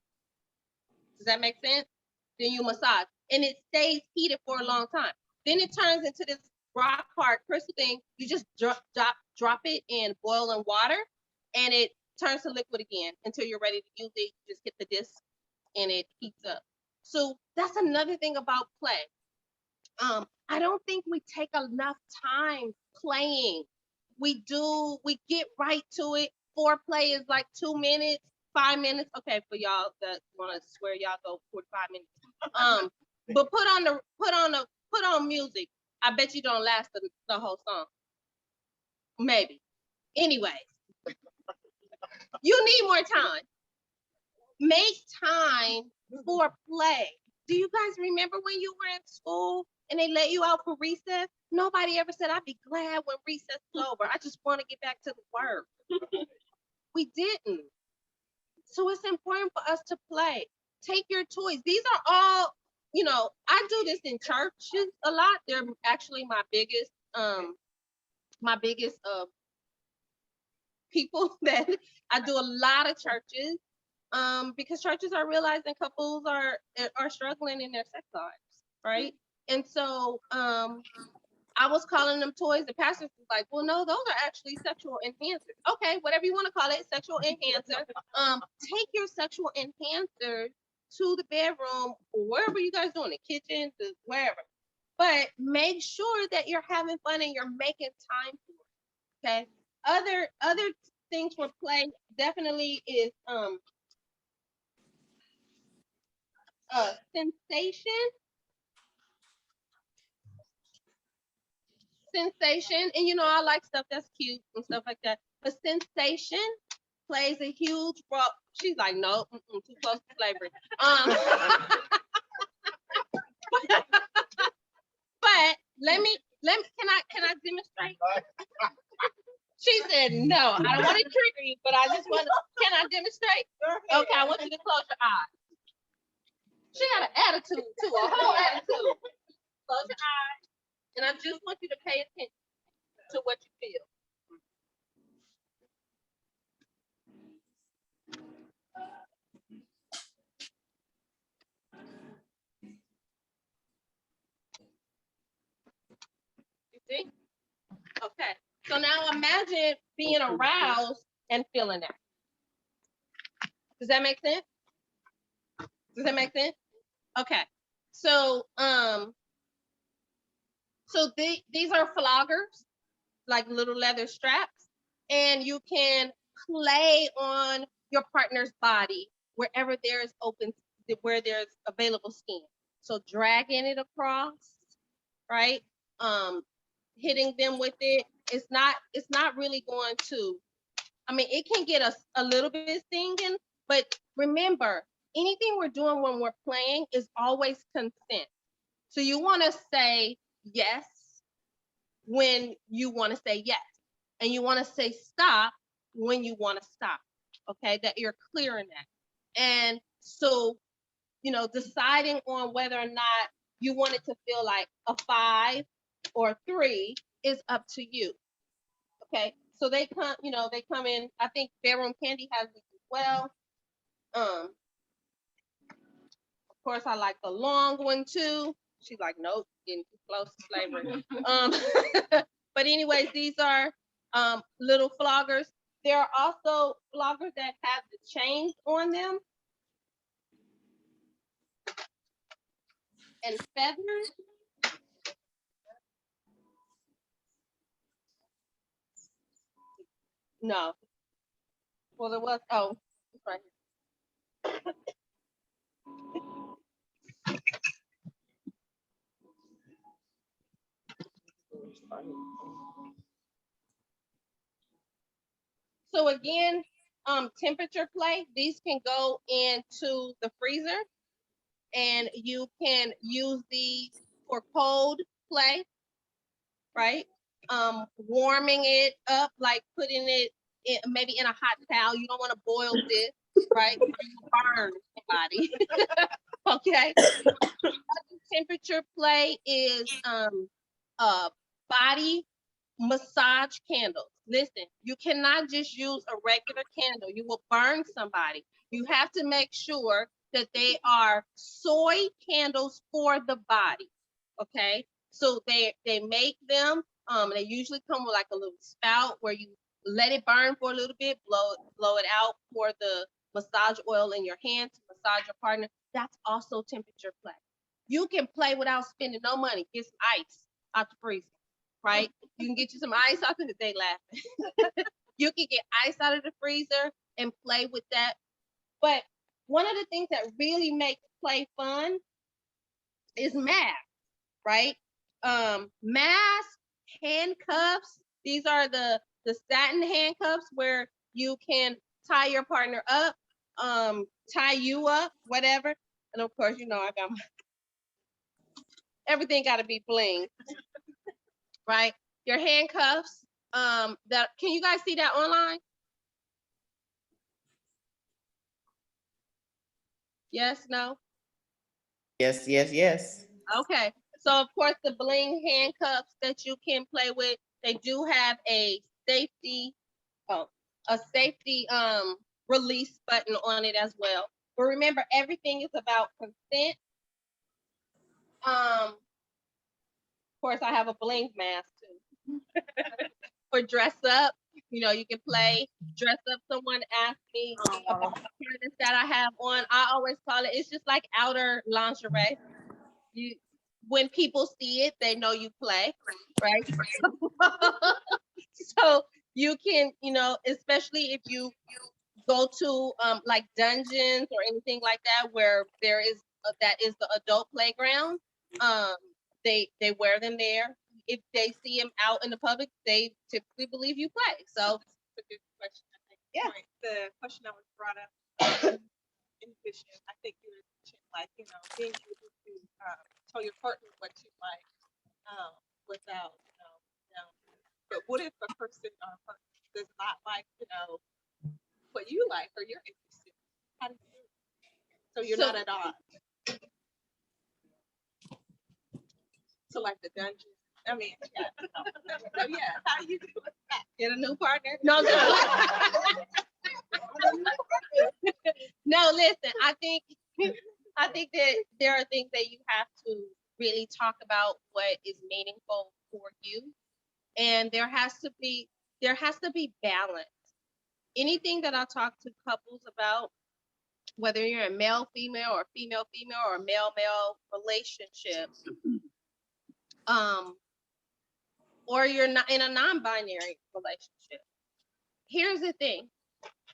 Does that make sense? Then you massage and it stays heated for a long time. Then it turns into this rock hard crystal thing. You just drop it in boiling water and it turns to liquid again until you're ready to use it. You just hit the disc and it heats up. So that's another thing about play. I don't think we take enough time playing. We get right to it. Foreplay is like 2 minutes, 5 minutes. Okay, for y'all that want to swear y'all go 45 minutes. But put on music. I bet you don't last the whole song. Maybe. Anyways, you need more time. Make time for play. Do you guys remember when you were in school and they let you out for recess? Nobody ever said, I'd be glad when recess is over. I just want to get back to the work. We didn't. So it's important for us to play. Take your toys. These are all, you know, I do this in churches a lot. They're actually my biggest people that I do a lot of churches. Because churches are realizing couples are struggling in their sex lives, right? And so I was calling them toys. The pastor was like, well, no, those are actually sexual enhancers. Okay, whatever you want to call it, sexual enhancer. Take your sexual enhancer to the bedroom or wherever you guys doing it, kitchen, wherever. But make sure that you're having fun and you're making time for it. Okay. Other things for play definitely is sensation, and you know I like stuff that's cute and stuff like that. But sensation plays a huge role. She's like, no, too close to slavery. But can I demonstrate? She said, no, I don't want to trigger you, but I just want to, can I demonstrate? Okay, I want you to close your eyes. She got an attitude too, a whole attitude. Close your eyes, and I just want you to pay attention to what you feel. You see? Okay. So now imagine being aroused and feeling that. Does that make sense? Does that make sense? Okay. So these are floggers, like little leather straps, and you can play on your partner's body wherever there's where there's available skin. So dragging it across, right? Hitting them with it. It's not really going to, I mean, it can get us a little bit stinging, but remember, anything we're doing when we're playing is always consent. So you want to say yes when you want to say yes, and you want to say stop when you want to stop. Okay, that you're clear in that. And so, you know, deciding on whether or not you want it to feel like a 5 or 3 is up to you. Okay, so they come, you know, they come in. I think Bedroom Candy has these as well. Of course, I like the long one too. She's like, nope, getting too close to slavery. But anyways, these are little floggers. There are also floggers that have the chains on them and feathers. No. Well, there was, oh, it's right here. So again, temperature play, these can go into the freezer, and you can use these for cold play, right? Warming it up, like putting it in, maybe in a hot towel. You don't want to boil this, right? You burn somebody. Okay. Temperature play is body massage candles. Listen, you cannot just use a regular candle. You will burn somebody. You have to make sure that they are soy candles for the body. Okay. So they make them. They usually come with like a little spout where you let it burn for a little bit, blow it out, pour the massage oil in your hand to massage your partner. That's also temperature play. You can play without spending no money. Get some ice out the freezer, right? You can get you some ice out of the day laughing. You can get ice out of the freezer and play with that. But one of the things that really makes play fun is mask, right? Mask, handcuffs. These are the satin handcuffs where you can tie your partner up, tie you up, whatever. And of course, you know, I got my, everything got to be bling, right? Your handcuffs. That, can you guys see that online? Yes, no? Yes, yes, yes. Okay. So of course the bling handcuffs that you can play with, they do have a safety, release button on it as well. But remember, everything is about consent. Of course, I have a bling mask too. For dress up, you know, you can play dress up. Someone asked me about the harness that I have on. I always call it, it's just like outer lingerie. You, when people see it, they know you play, right? So You can, especially if you go to like dungeons or anything like that, where there is that is the adult playground. They wear them there. If they see them out in the public, they typically believe you play. So It's a good question. I think. Yeah. Right. The question that was brought up, inhibition. I think you mentioned like being able to tell your partner what you like without them. But what if a person or a partner does not like what you like or you're interested? How do you do it? So you're So- not at odds. So like the dungeon. I mean, yeah. So yeah, how do you do it? get a new partner. No, no. No, listen, I think that there are things that you have to really talk about what is meaningful for you. And there has to be balance. Anything that I talk to couples about, whether you're a male, female, or female, female, or male, male relationship, or you're not in a non-binary relationship. Here's the thing.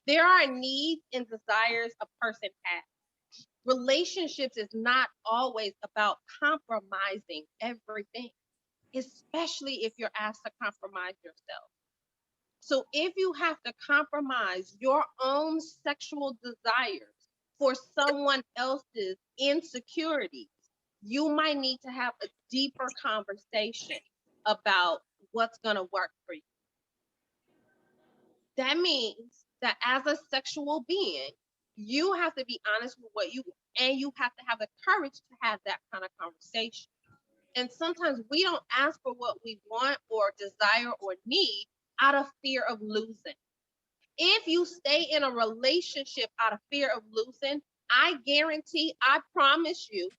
There are needs and desires a person has. Relationships is not always about compromising everything, especially if you're asked to compromise yourself. So if you have to compromise your own sexual desires for someone else's insecurities, you might need to have a deeper conversation about what's going to work for you. That means that as a sexual being, you have to be honest with what you want, and you have to have the courage to have that kind of conversation. And sometimes we don't ask for what we want or desire or need out of fear of losing. If you stay in a relationship out of fear of losing, I guarantee, I promise you,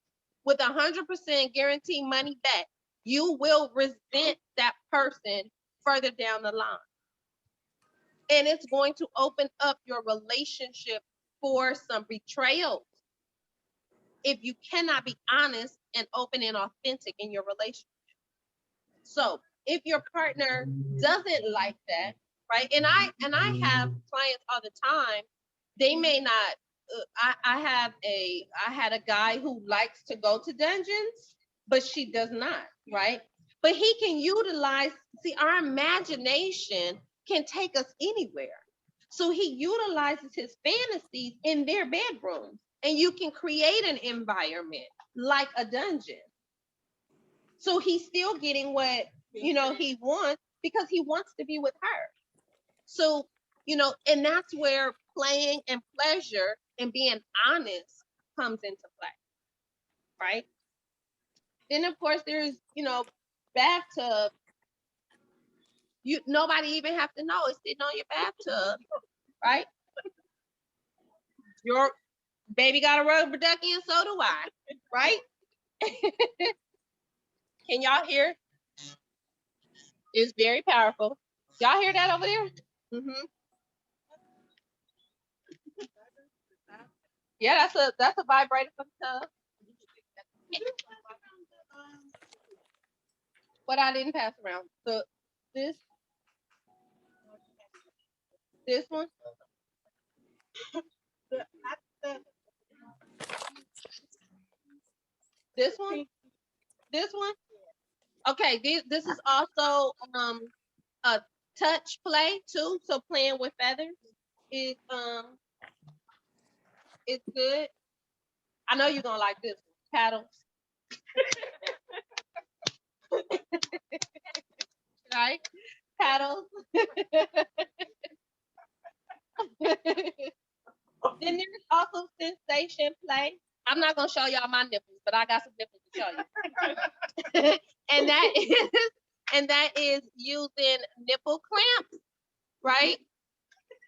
with 100% guarantee money back, you will resent that person further down the line. And it's going to open up your relationship for some betrayals if you cannot be honest and open and authentic in your relationship. So if your partner doesn't like that, right? And I have clients all the time. They may not. I had a guy who likes to go to dungeons, but she does not, right? But he can utilize. See, our imagination can take us anywhere. So he utilizes his fantasies in their bedrooms, and you can create an environment like a dungeon. So he's still getting what he wants because he wants to be with her. So, and that's where playing and pleasure and being honest comes into play, right? Then of course there's, bathtub. Nobody even have to know it's sitting on your bathtub, right? Your baby got a rubber ducky and so do I, right? Can y'all hear? It's very powerful. Y'all hear that over there? Mm-hmm. Yeah, that's a vibrator from the tub. But I didn't pass around. So this one, this one, this one. Okay, this is also a touch play too. So playing with feathers is it's good. I know you're gonna like this one. Paddles. Right? Paddles. Then there's also sensation play. I'm not gonna show y'all my nipples, but I got some nipples to show you. and that is using nipple clamps, right?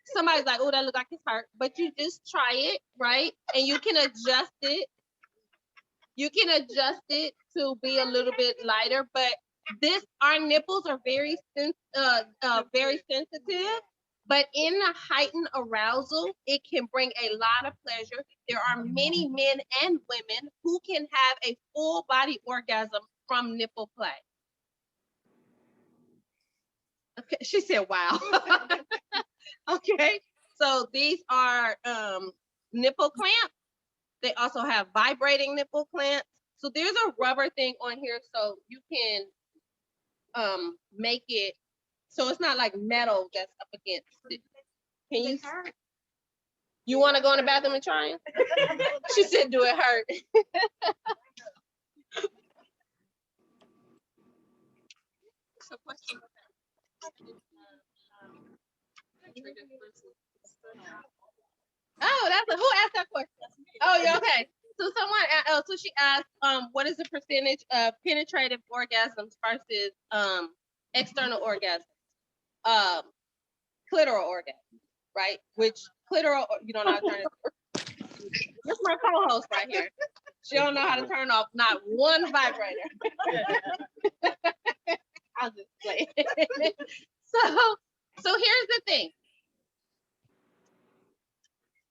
Somebody's like, oh, that looks like it's hurt, but you just try it, right? And you can adjust it. You can adjust it to be a little bit lighter, but our nipples are very sensitive. But in a heightened arousal, it can bring a lot of pleasure. There are many men and women who can have a full body orgasm from nipple play. Okay, she said, wow. Okay, so these are nipple clamps. They also have vibrating nipple clamps. So there's a rubber thing on here so you can make it so it's not like metal that's up against it. Can you? You want to go in the bathroom and try it? She said, do it hurt? So question. Oh, that's who asked that question? Oh, yeah, okay. So someone, so she asked, what is the percentage of penetrative orgasms versus external orgasms? Clitoral orgasm, right? Which clitoral, you don't know how to turn it. This is my co-host right here. She don't know how to turn off not one vibrator. I'll just play. So here's the thing.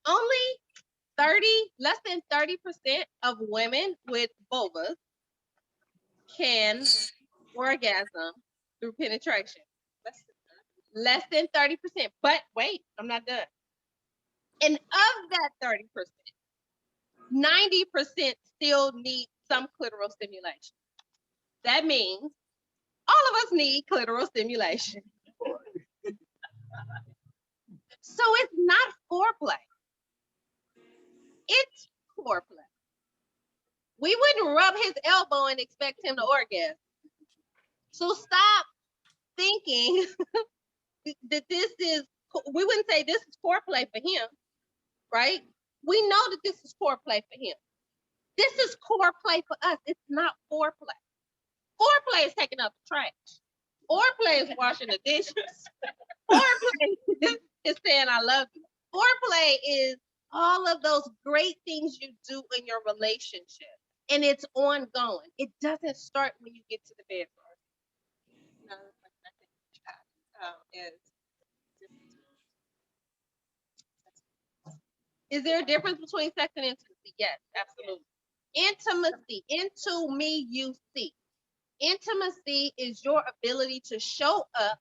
Only less than 30% of women with vulvas can orgasm through penetration. Less than 30%. But wait, I'm not done. And of that 30%, 90% still need some clitoral stimulation. That means all of us need clitoral stimulation. So it's not foreplay. It's foreplay. We wouldn't rub his elbow and expect him to orgasm. So stop thinking that this is, we wouldn't say this is foreplay for him, right? We know that this is foreplay for him. This is core play for us. It's not foreplay. Foreplay is taking out the trash. Foreplay is washing the dishes. Foreplay is saying I love you. Foreplay is all of those great things you do in your relationship. And it's ongoing. It doesn't start when you get to the bedroom. Another question I think we have Is there a difference between sex and intimacy? Yes, absolutely. Intimacy, into me, you see. Intimacy is your ability to show up,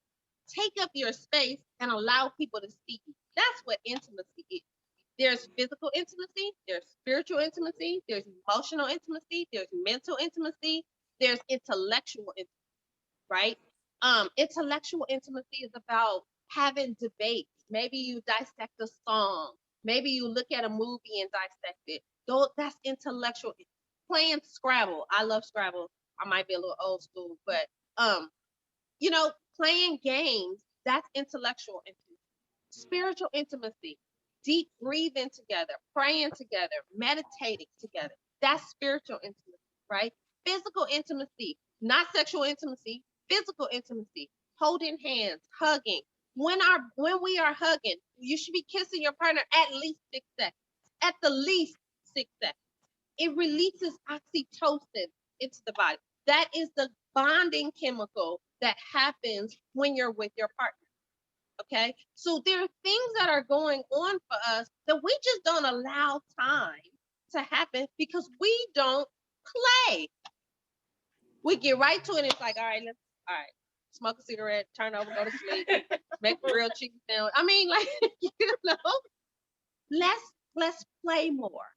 take up your space, and allow people to see you. That's what intimacy is. There's physical intimacy, there's spiritual intimacy, there's emotional intimacy, there's mental intimacy, there's intellectual intimacy, right? Intellectual intimacy is about having debates. Maybe you dissect a song. Maybe you look at a movie and dissect it. That's intellectual. Playing Scrabble. I love Scrabble. I might be a little old school, but playing games, that's intellectual intimacy. Spiritual intimacy, deep breathing together, praying together, meditating together. That's spiritual intimacy, right? Physical intimacy, not sexual intimacy, physical intimacy, holding hands, hugging. When we are hugging, you should be kissing your partner at least 6 seconds. At the least 6 seconds. It releases oxytocin into the body. That is the bonding chemical that happens when you're with your partner. Okay, so there are things that are going on for us that we just don't allow time to happen because we don't play. We get right to it. And it's like, all right, smoke a cigarette, turn over, go to sleep, make a real chicken sandwich. I mean, like, let's play more.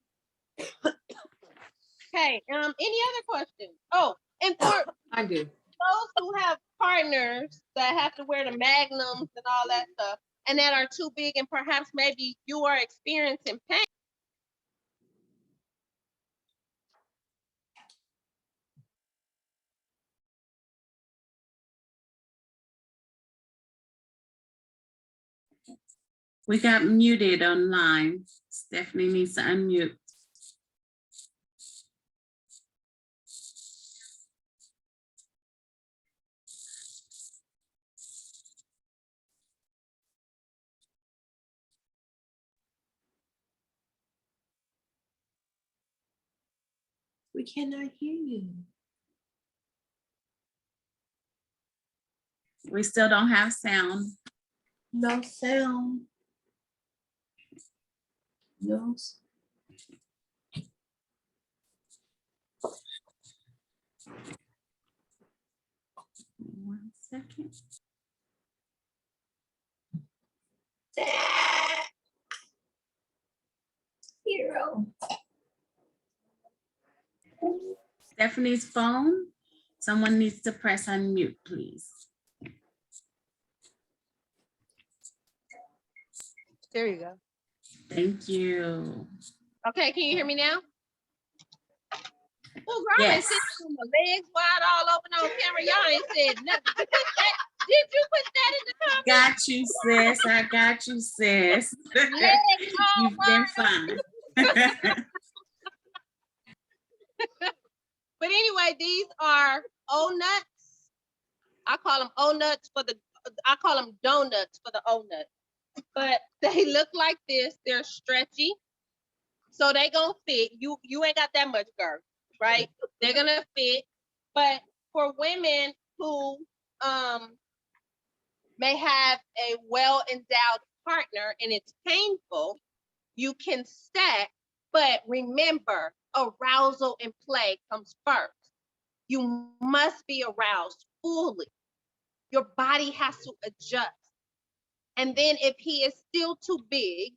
Okay. Any other questions? Oh, and for I do. those who have partners that have to wear the magnums and all that stuff, and that are too big, and perhaps maybe you are experiencing pain. We got muted online. Stephanie needs to unmute. We cannot hear you. We still don't have sound. No sound. No. One second. Hero. Stephanie's phone. Someone needs to press unmute, please. There you go. Thank you. Okay, can you hear me now? Well, girl, Yes. sitting with my legs wide all open on camera. Y'all ain't said nothing. Did you put that in the comments? Got you, sis. I got you, sis. Legs all You've been fine. But anyway, these are O nuts. I call them O nuts for the. I call them donuts for the O nuts. But they look like this. They're stretchy, so they gonna fit. You ain't got that much girth, right? They're gonna fit. But for women who may have a well-endowed partner and it's painful, you can stack. But remember, arousal and play comes first. You must be aroused fully. Your body has to adjust. And then if he is still too big,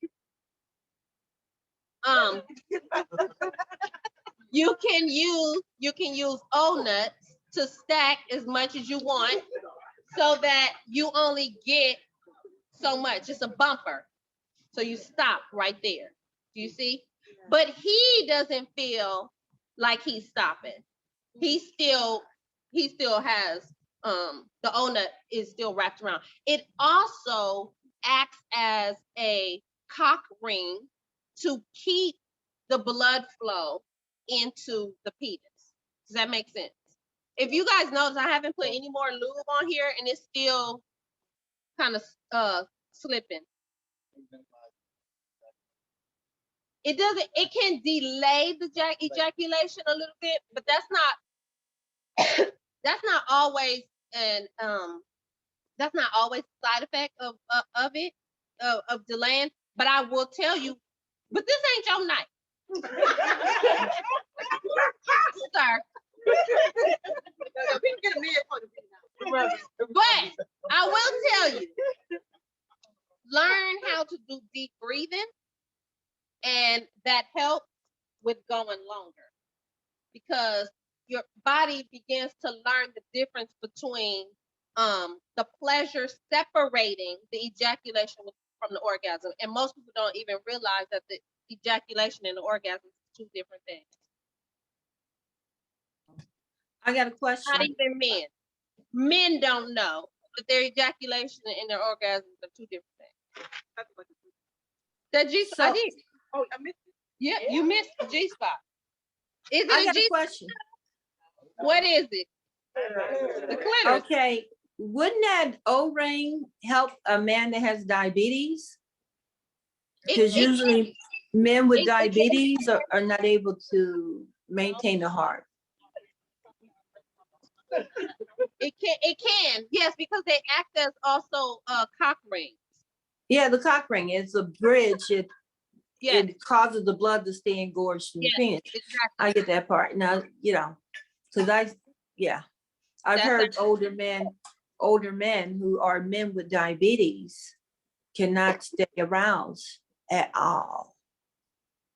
you can use O nuts to stack as much as you want so that you only get so much. It's a bumper. So you stop right there. Do you see? But he doesn't feel like he's stopping. He still has the O nut is still wrapped around. It also acts as a cock ring to keep the blood flow into the penis. Does that make sense? If you guys notice, I haven't put any more lube on here and it's still kind of slipping. It can delay the ejaculation a little bit, but that's not always an that's not always a side effect of it, of delaying. But I will tell you, but this ain't your night. Sir. But I will tell you, learn how to do deep breathing, and that helps with going longer because your body begins to learn the difference between the pleasure separating the ejaculation from the orgasm. And most people don't even realize that the ejaculation and the orgasm is two different things. I got a question. Not even men. Men don't know that their ejaculation and their orgasms are two different things. That G spot. I did. Oh, I missed it. Yeah, you missed the G spot. Is I it a got G? a question. What is it? The clitoris. Okay, wouldn't that O-ring help a man that has diabetes? Because usually men with diabetes are not able to maintain the heart. It can, yes, because they act as also cock rings. Yeah, the cock ring is a bridge. Yes, It causes the blood to stay engorged in the yes, penis. exactly. I get that part. Now, because I've That's heard older men who are men with diabetes cannot stay aroused at all.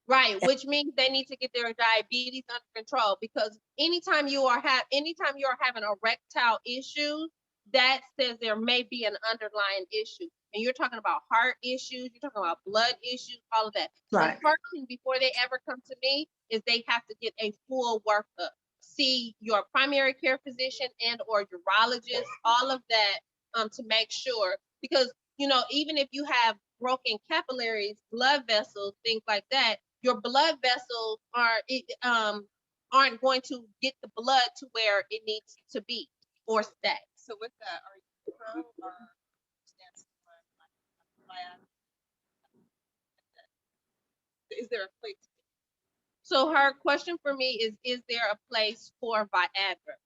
Right, which means they need to get their diabetes under control, because anytime you are having erectile issues, that says there may be an underlying issue. And you're talking about heart issues, you're talking about blood issues, all of that. Right. The first thing before they ever come to me is they have to get a full workup. See your primary care physician and or urologist, all of that, to make sure, because even if you have broken capillaries, blood vessels, things like that, your blood vessels aren't going to get the blood to where it needs to be or stay. So with that, are you pro or stance on is there a place? So her question for me is there a place for Viagra?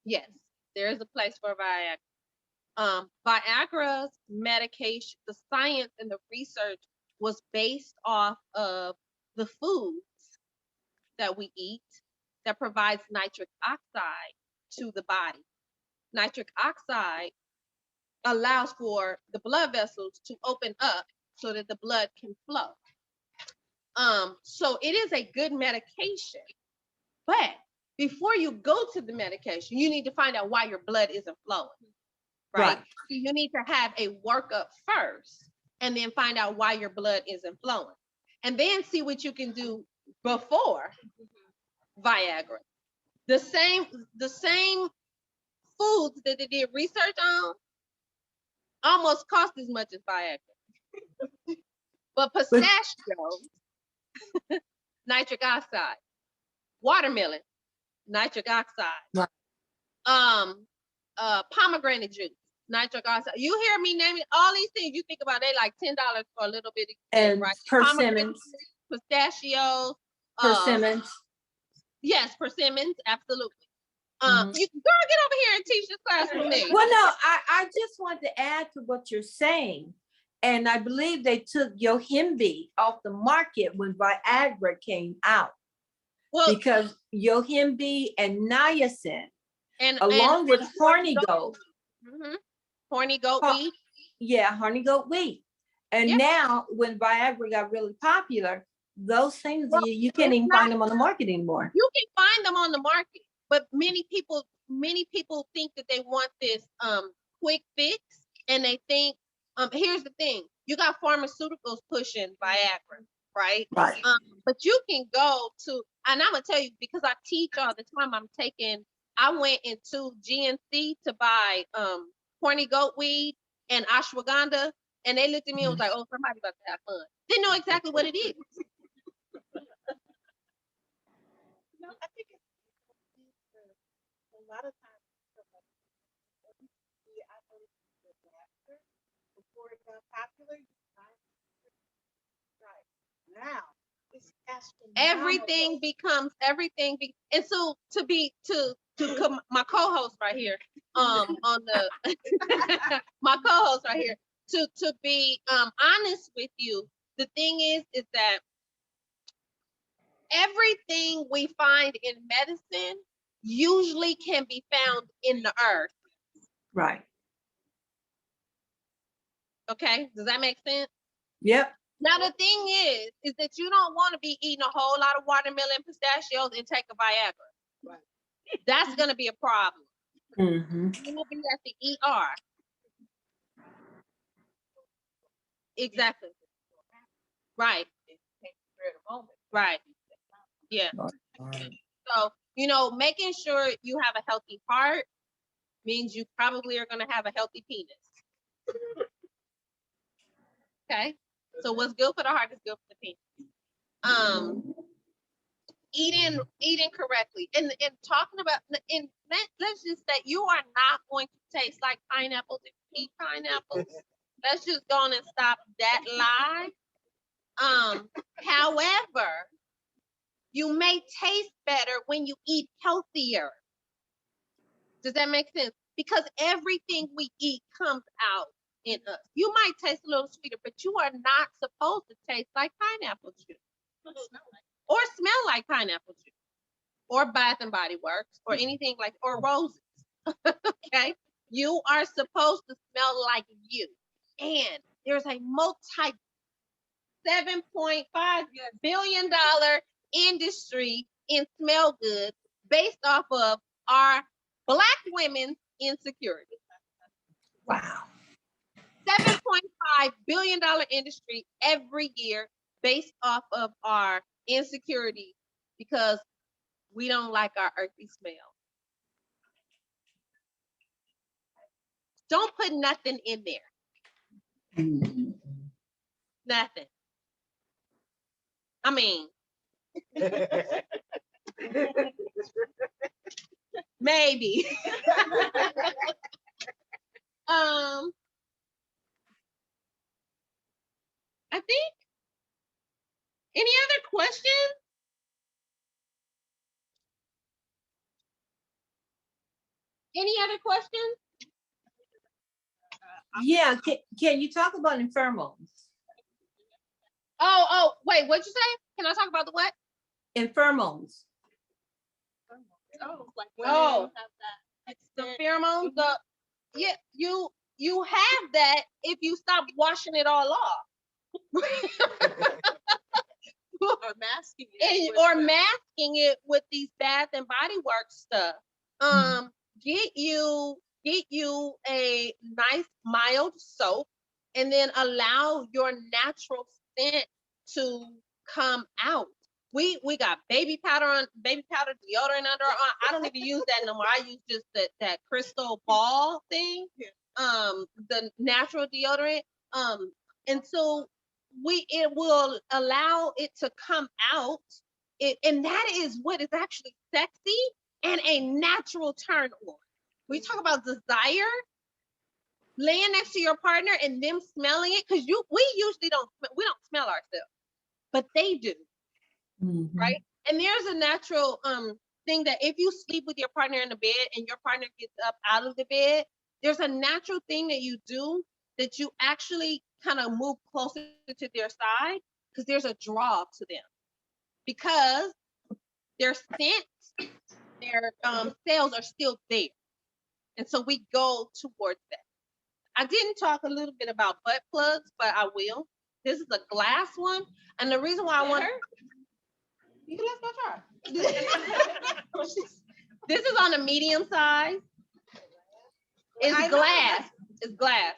Yes, there is a place for Viagra. Viagra's medication, the science and the research was based off of the foods that we eat that provides nitric oxide to the body. Nitric oxide allows for the blood vessels to open up so that the blood can flow. So it is a good medication, but before you go to the medication, you need to find out why your blood isn't flowing, right? Right. So you need to have a workup first and then find out why your blood isn't flowing. And then see what you can do before Viagra. The same foods that they did research on almost cost as much as Viagra. But pistachios, nitric oxide, watermelon, nitric oxide, Right. pomegranate juice, nitric oxide. You hear me naming all these things, you think about they like $10 for a little bit of thing, And right? persimmons, Pistachios, persimmons. yes, persimmons, absolutely. Mhm. You girl, get over here and teach this class with me. Well, no, I just want to add to what you're saying. And I believe they took Yohimbe off the market when Viagra came out, Well, because Yohimbe and niacin, and along with horny goat, horny goat Ho- weed. yeah, horny goat weed. And Yeah. now when Viagra got really popular, those things, Well, you can't it's even not- find them on the market anymore. You can find them on the market, but many people think that they want this quick fix, and they think here's the thing: you got pharmaceuticals pushing Viagra, right? Right. But you can go to, and I'm gonna tell you because I teach all the time. I went into GNC to buy horny goat weed and ashwagandha, and they looked at me and was like, "Oh, somebody about to have fun." Didn't know exactly what it is. No, I think it's a lot of times. I noticed the laughter before it got popular. Right now, it's Everything becomes everything. And so my co-host right here, on the my co-host right here, to be honest with you, the thing is that everything we find in medicine usually can be found in the earth. Right. Okay, does that make sense? Yep. Now the thing is that you don't want to be eating a whole lot of watermelon, pistachios, and take a Viagra. Right. That's gonna be a problem. Mm-hmm. You will be at the ER. Exactly. Right. Right. Yeah. So, making sure you have a healthy heart means you probably are gonna have a healthy penis. Okay. So what's good for the heart is good for the penis. Eating correctly and talking about let's just say you are not going to taste like pineapples if you eat pineapples. Let's just go on and stop that lie. However, you may taste better when you eat healthier. Does that make sense? Because everything we eat comes out in us. You might taste a little sweeter, but you are not supposed to taste like pineapple juice or smell like pineapple juice or Bath and Body Works or anything like, or roses. Okay. You are supposed to smell like you. And there's a $7.5 billion industry in smell goods based off of our Black women's insecurity. Wow. $7.5 billion industry every year based off of our insecurity because we don't like our earthy smell. Don't put nothing in there. Nothing. I mean, maybe. I think. Any other questions? Any other questions? Yeah. Can you talk about pheromones? Oh, wait, what'd you say? Can I talk about the what? Pheromones. like Oh. have that The pheromones, you have that if you stop washing it all off. Or masking it. Or masking it with these Bath and Body Works stuff. Get you a nice mild soap, and then allow your natural scent to come out. We got baby powder deodorant under our arm. I don't even use that no more. I use just that crystal ball thing. The natural deodorant. And so it will allow it to come out. And that is what is actually sexy and a natural turn on. We talk about desire, laying next to your partner and them smelling it, because we usually don't smell ourselves, but they do. Right? And there's a natural thing that if you sleep with your partner in the bed and your partner gets up out of the bed, there's a natural thing that you do that you actually kind of move closer to their side, because there's a draw to them, because their scent, their cells are still there. And so we go towards that. I didn't talk a little bit about butt plugs, but I will. This is a glass one. And the reason why I want you can, let's go try. This is on a medium size. It's glass. It's glass.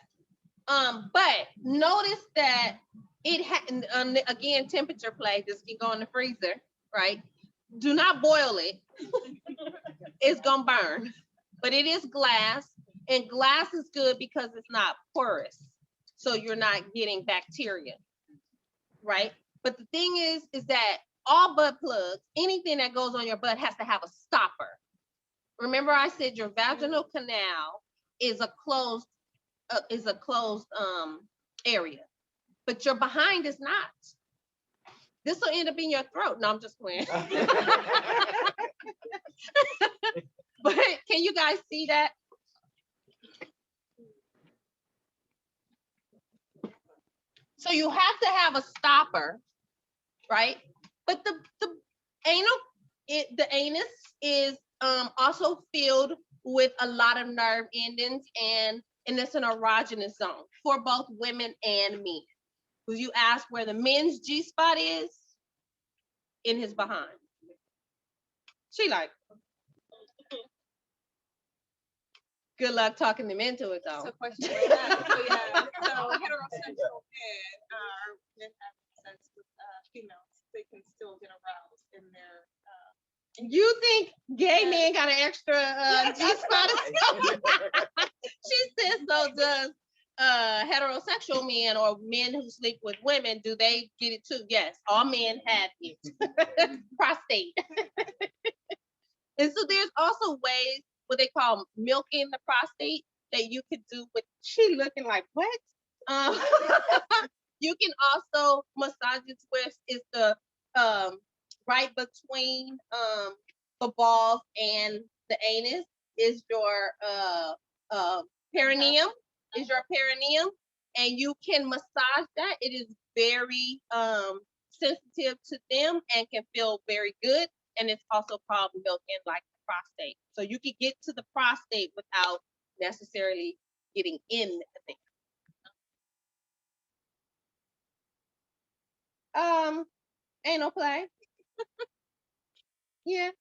But notice that it had, again, temperature play. This can go in the freezer, right? Do not boil it. It's gonna burn. But it is glass, and glass is good because it's not porous, so you're not getting bacteria, right? But the thing is that all butt plugs, anything that goes on your butt has to have a stopper. Remember I said your vaginal canal is a closed area, but your behind is not. This will end up in your throat. No, I'm just playing. But can you guys see that? So you have to have a stopper, right? But the anus is also filled with a lot of nerve endings, and it's an erogenous zone for both women and men. Because you ask where the men's G-spot is, in his behind. She like, good luck talking them into it though. So question right now. So yeah, so heterosexual men having sex with females, they can still get aroused in their You think gay men got an extra G-spot? She says, so does heterosexual men or men who sleep with women, do they get it too? Yes, all men have it. Prostate. And so there's also ways, what they call milking the prostate, that you could do with, she looking like, what? You can also massage it with, is the right between the balls and the anus is your perineum, and you can massage that. It is very sensitive to them and can feel very good. And it's also called milking like the prostate. So you can get to the prostate without necessarily getting in there. Anal play. Yeah.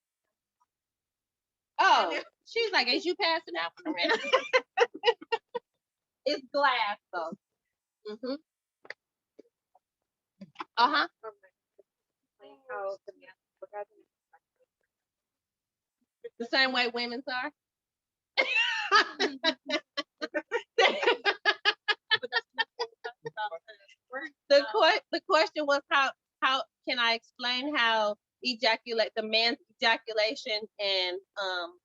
Oh, she's like, is you passing out for the rest? It's glass though. Mm-hmm. Uh-huh. The same way women's are. The question was how can I explain how the man's ejaculation and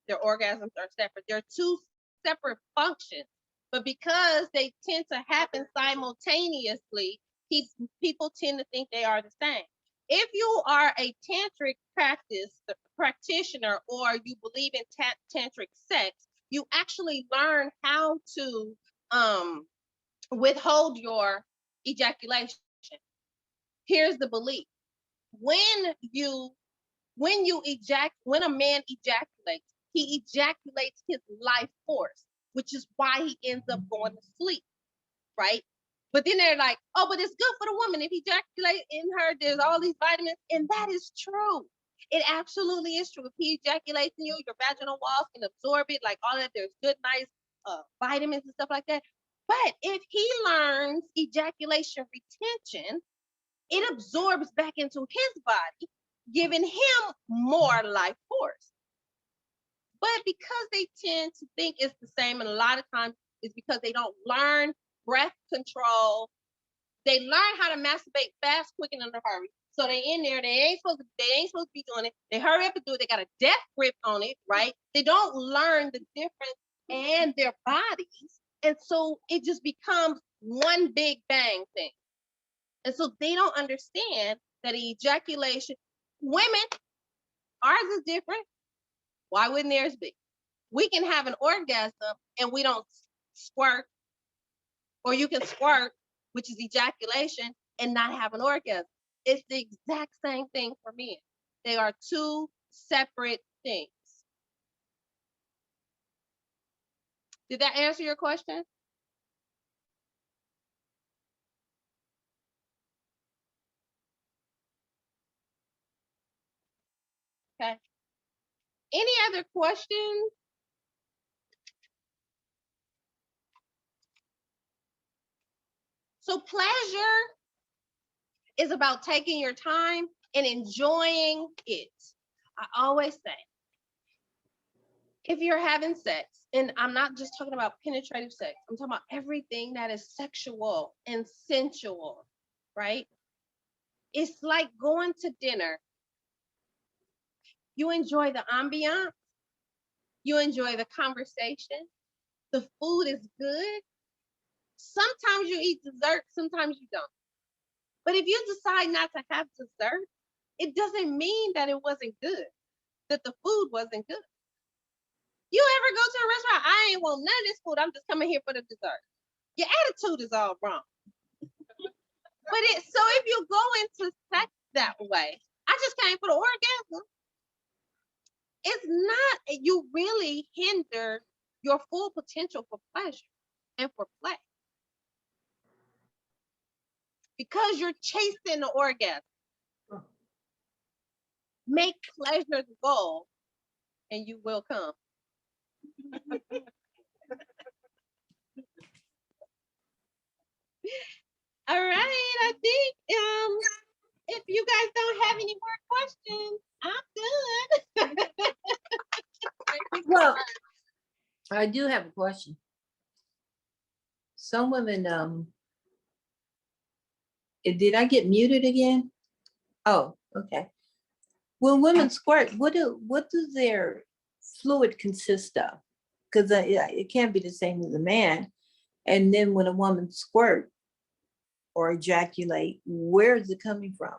their orgasms are separate. They're two separate functions, but because they tend to happen simultaneously, people tend to think they are the same. If you are a tantric practitioner or you believe in tantric sex, you actually learn how to withhold your ejaculation. Here's the belief. When a man ejaculates, he ejaculates his life force. which is why he ends up going to sleep, right? But then they're like, oh, but it's good for the woman. If he ejaculates in her, there's all these vitamins. And that is true. It absolutely is true. If he ejaculates in you, your vaginal walls can absorb it, like all that. There's good, nice vitamins and stuff like that. But if he learns ejaculation retention, it absorbs back into his body, giving him more life force. But because they tend to think it's the same, and a lot of times it's because they don't learn breath control. They learn how to masturbate fast, quick, and in a hurry. So they in there, they ain't supposed to be doing it. They hurry up and do it. They got a death grip on it, right? They don't learn the difference in their bodies. And so it just becomes one big bang thing. And so they don't understand that ejaculation, women, ours is different. Why wouldn't theirs be? We can have an orgasm and we don't squirt, or you can squirt, which is ejaculation, and not have an orgasm. It's the exact same thing for men. They are two separate things. Did that answer your question? Okay. Any other questions? So pleasure is about taking your time and enjoying it. I always say, if you're having sex, and I'm not just talking about penetrative sex, I'm talking about everything that is sexual and sensual, right? It's like going to dinner. You enjoy the ambiance, you enjoy the conversation, the food is good. Sometimes you eat dessert, sometimes you don't. But if you decide not to have dessert, it doesn't mean that it wasn't good, that the food wasn't good. You ever go to a restaurant, I ain't want none of this food, I'm just coming here for the dessert. Your attitude is all wrong. So if you go into sex that way, I just came for the orgasm. It's not, you really hinder your full potential for pleasure and for play. Because you're chasing the orgasm. Make pleasure the goal and you will come. All right, I think if you guys don't have any more questions, I'm good. Well, I do have a question. Some women, did I get muted again? Oh, okay. When women squirt, what does their fluid consist of? Because it can't be the same as a man. And then when a woman squirt or ejaculate, where is it coming from?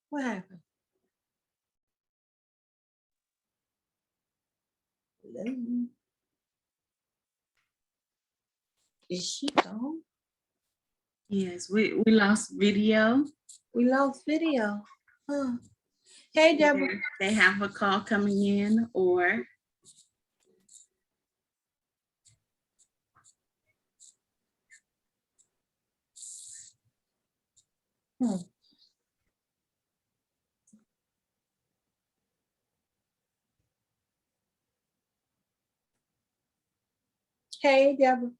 What happened? Hello? Is she gone? Yes, we lost video. We lost video. Huh. Hey, Deborah. They have a call coming in, or Hey, Deborah.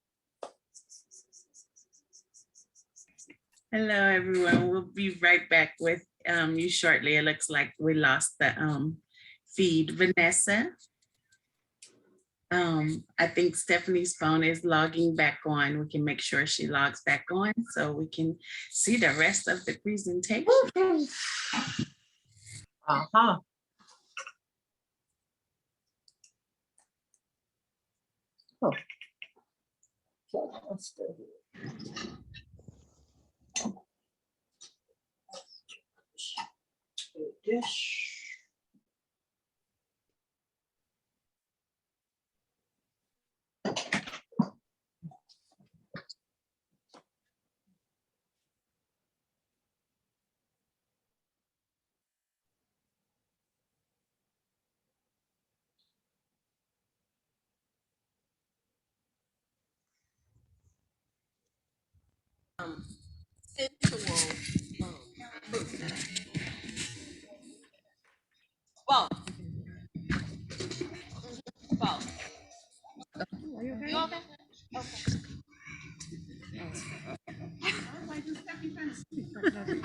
hello everyone. We'll be right back with you shortly. It looks like we lost the feed. Vanessa. I think Stephanie's phone is logging back on. We can make sure she logs back on so we can see the rest of the presentation. Uh-huh. Oh. So I'm still here. Dish.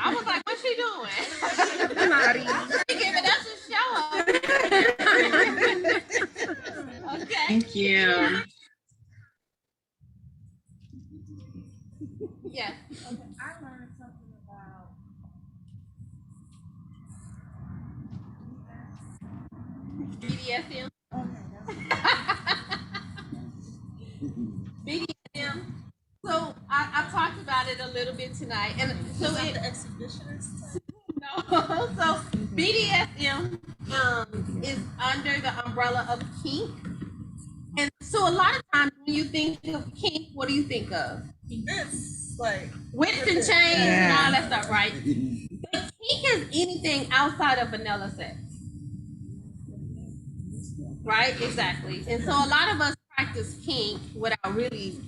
I was like, what's she doing? She giving us a show. Okay. Thank you. Yeah. I learned something about BDSM. BDSM. So I talked about it a little bit tonight, and so the it exhibitionist. no. So BDSM is under the umbrella of kink, and so a lot of times when you think of kink, what do you think of? It's like Whips and chains and all that stuff, right? But kink is anything outside of vanilla sex. Right, exactly. And so a lot of us practice kink without really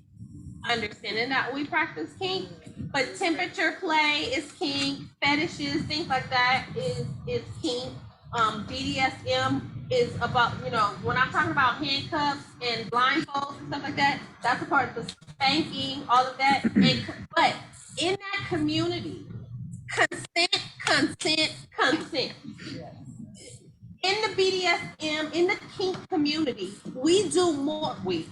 understanding that we practice kink. But temperature play is kink, fetishes, things like that is kink. BDSM is about, when I'm talking about handcuffs and blindfolds and stuff like that, that's a part of the spanking, all of that. But in that community, consent. In the BDSM, in the kink community, we do more consent.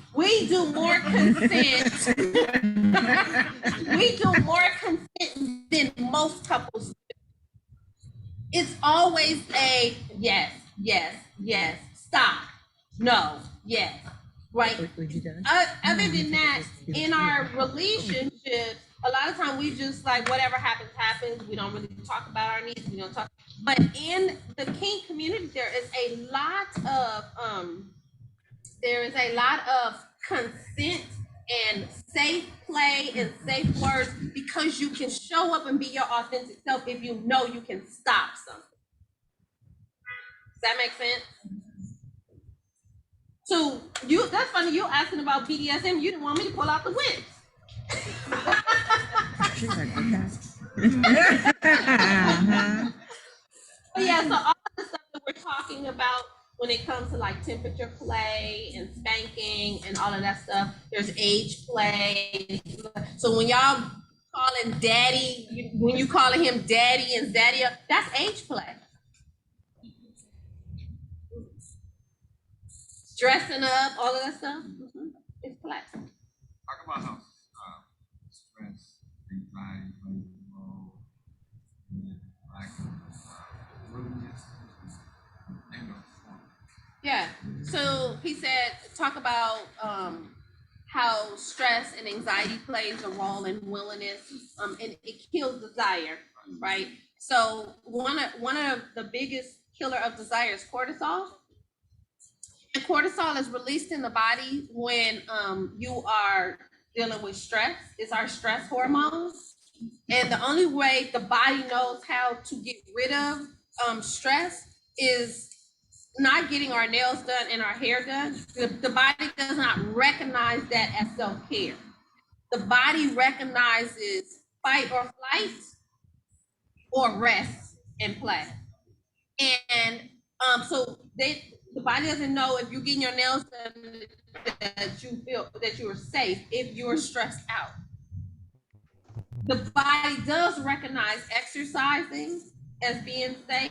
We do more consent than most couples do. It's always a yes, stop, no, yes, right? Other than that, in our relationship, a lot of time we just like whatever happens, happens. We don't really talk about our needs. We don't talk. But in the kink community, there is a lot of consent and safe play and safe words because you can show up and be your authentic self if you know you can stop something. Does that make sense? So that's funny, you asking about BDSM, you didn't want me to pull out the whips. But yeah, so all the stuff that we're talking about when it comes to like temperature play and spanking and all of that stuff, there's age play. So when y'all calling daddy, when you calling him daddy and zaddy, that's age play. Dressing up, all of that stuff, it's play. Talk about how stress, anxiety, plays a role in like willingness and performance. Yeah. So he said, talk about how stress and anxiety plays a role in willingness, and it kills desire, right? So one of the biggest killer of desire is cortisol. And cortisol is released in the body when you are dealing with stress. It's our stress hormone. And the only way the body knows how to get rid of stress is not getting our nails done and our hair done. The body does not recognize that as self-care. The body recognizes fight or flight or rest and play. And so the body doesn't know if you're getting your nails done that you feel that you're safe if you're stressed out. The body does recognize exercising as being safe.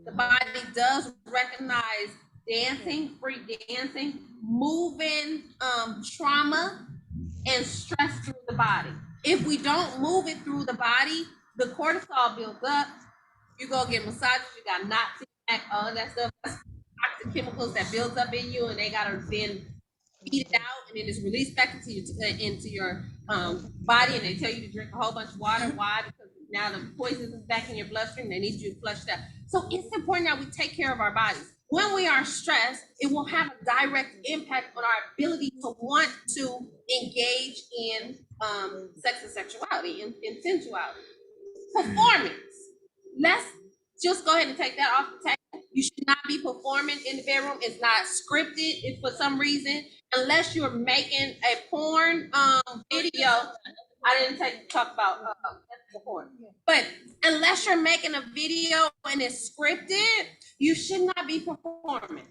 The body does recognize dancing, free dancing, moving trauma and stress through the body. If we don't move it through the body, the cortisol builds up. You go get massages, you got knots in your back, all of that stuff. That's toxic chemicals that builds up in you, and they gotta then feed it out, and then it's released back into your body, and they tell you to drink a whole bunch of water. Why? Because now the poison is back in your bloodstream. They need you to flush that. So it's important that we take care of our bodies. When we are stressed, it will have a direct impact on our ability to want to engage in sex and sexuality and sensuality. Performance. Let's just go ahead and take that off the table. You should not be performing in the bedroom. It's not scripted if for some reason, unless you're making a porn video. I didn't talk about porn, but unless you're making a video and it's scripted, you should not be performing.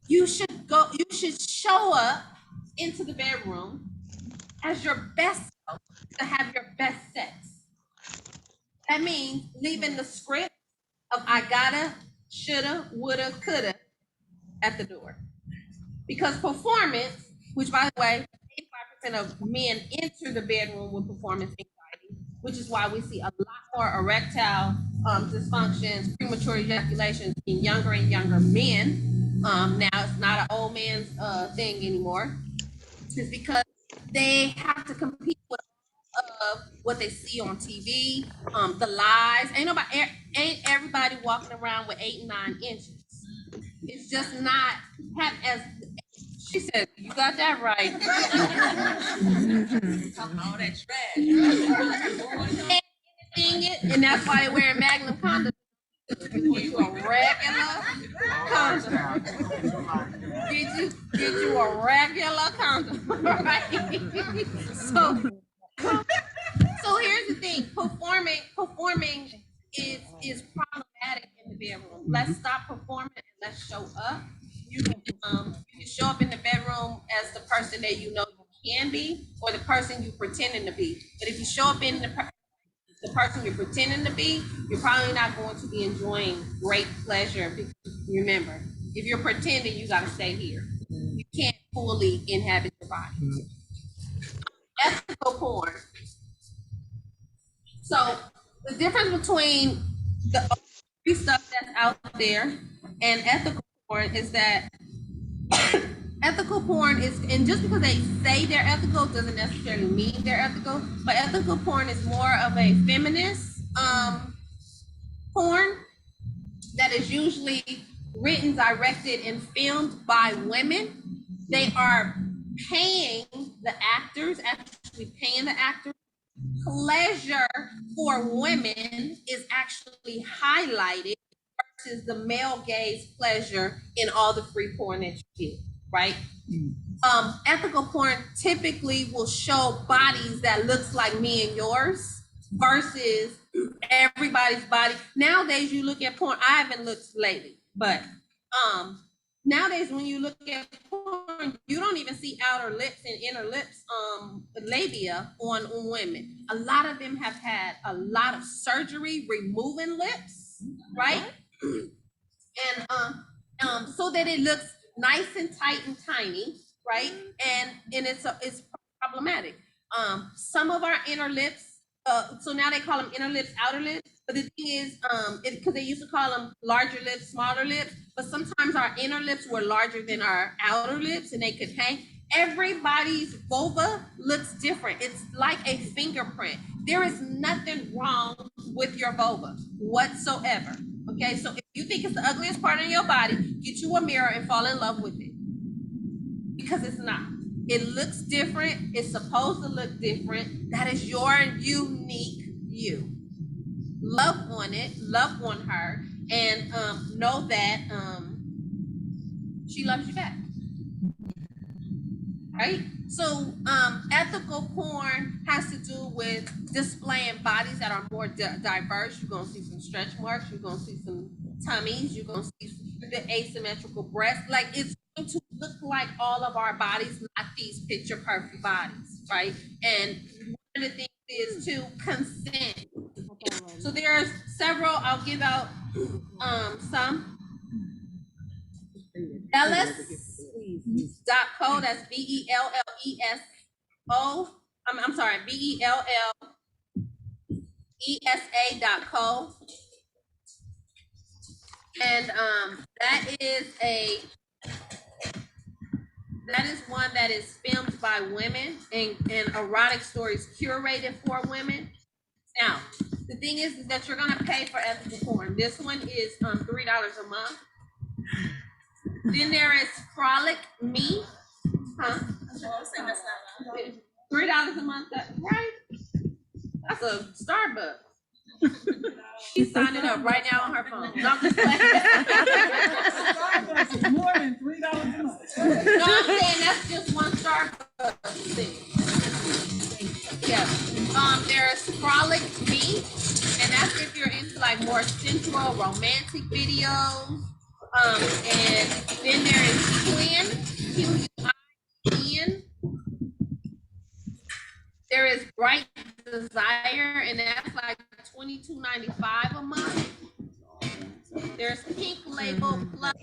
You should show up into the bedroom as your best self to have your best sex. That means leaving the script of I gotta, shoulda, woulda, coulda at the door. Because performance, which by the way, 85% of men enter the bedroom with performance anxiety, which is why we see a lot more erectile dysfunctions, premature ejaculations in younger and younger men. Now it's not an old man's thing anymore. It's because they have to compete with what they see on TV, the lies. Ain't everybody walking around with 8 and 9 inches. It's just not as she said. You got that right. Talking all that trash. And that's why they're wearing Magnum condoms. You a regular condom. Get you a regular condom, right? So here's the thing: performing is problematic in the bedroom. Let's stop performing and let's show up. You can show up in the bedroom as the person that you know you can be, or the person you're pretending to be. But if you show up in the person you're pretending to be, you're probably not going to be enjoying great pleasure. Because remember, if you're pretending, you got to stay here. You can't fully inhabit your body. Ethical porn. So the difference between the free stuff that's out there and ethical porn is that ethical porn is, and just because they say they're ethical doesn't necessarily mean they're ethical, but ethical porn is more of a feminist porn that is usually written, directed, and filmed by women. They are paying the actors, actually paying the actors. Pleasure for women is actually highlighted versus the male gaze pleasure in all the free porn that you get, right? Ethical porn typically will show bodies that looks like me and yours versus everybody's body. Nowadays, you look at porn. I haven't looked lately, but nowadays when you look at porn, you don't even see outer lips and inner lips labia on women. A lot of them have had a lot of surgery removing lips, right? And so that it looks nice and tight and tiny, right? And it's problematic. Some of our inner lips, so now they call them inner lips, outer lips. But the thing is, because they used to call them larger lips, smaller lips, but sometimes our inner lips were larger than our outer lips and they could hang. Everybody's vulva looks different. It's like a fingerprint. There is nothing wrong with your vulva whatsoever. Okay, so if you think it's the ugliest part of your body, get you a mirror and fall in love with it. Because it's not. It looks different. It's supposed to look different. That is your unique you. Love on it, love on her, and know that she loves you back. Right? So ethical porn has to do with displaying bodies that are more diverse. You're gonna see some stretch marks, you're gonna see some tummies, you're gonna see the asymmetrical breasts. Like, it's going to look like all of our bodies, not these picture perfect bodies, right? And one of the things is to consent. So there's several, I'll give out some. Belleso, that's BELLESO. I'm sorry, BELLESA.co. And that is one that is filmed by women and erotic stories curated for women. Now, the thing is that you're gonna pay for ethical porn. This one is $3 a month. Then there is Frolic Me, huh? $3 a month, right? That's a Starbucks. She's signing up right now on her phone. No, I'm just playing. Starbucks is more than $3 a month. No, I'm saying that's just one Starbucks thing. Yeah. There's Frolic Me, and that's if you're into like more sensual, romantic videos. And then there is Quinn, Quin. There is Bright desire, and that's like $22.95 a month. There's Kink label plus,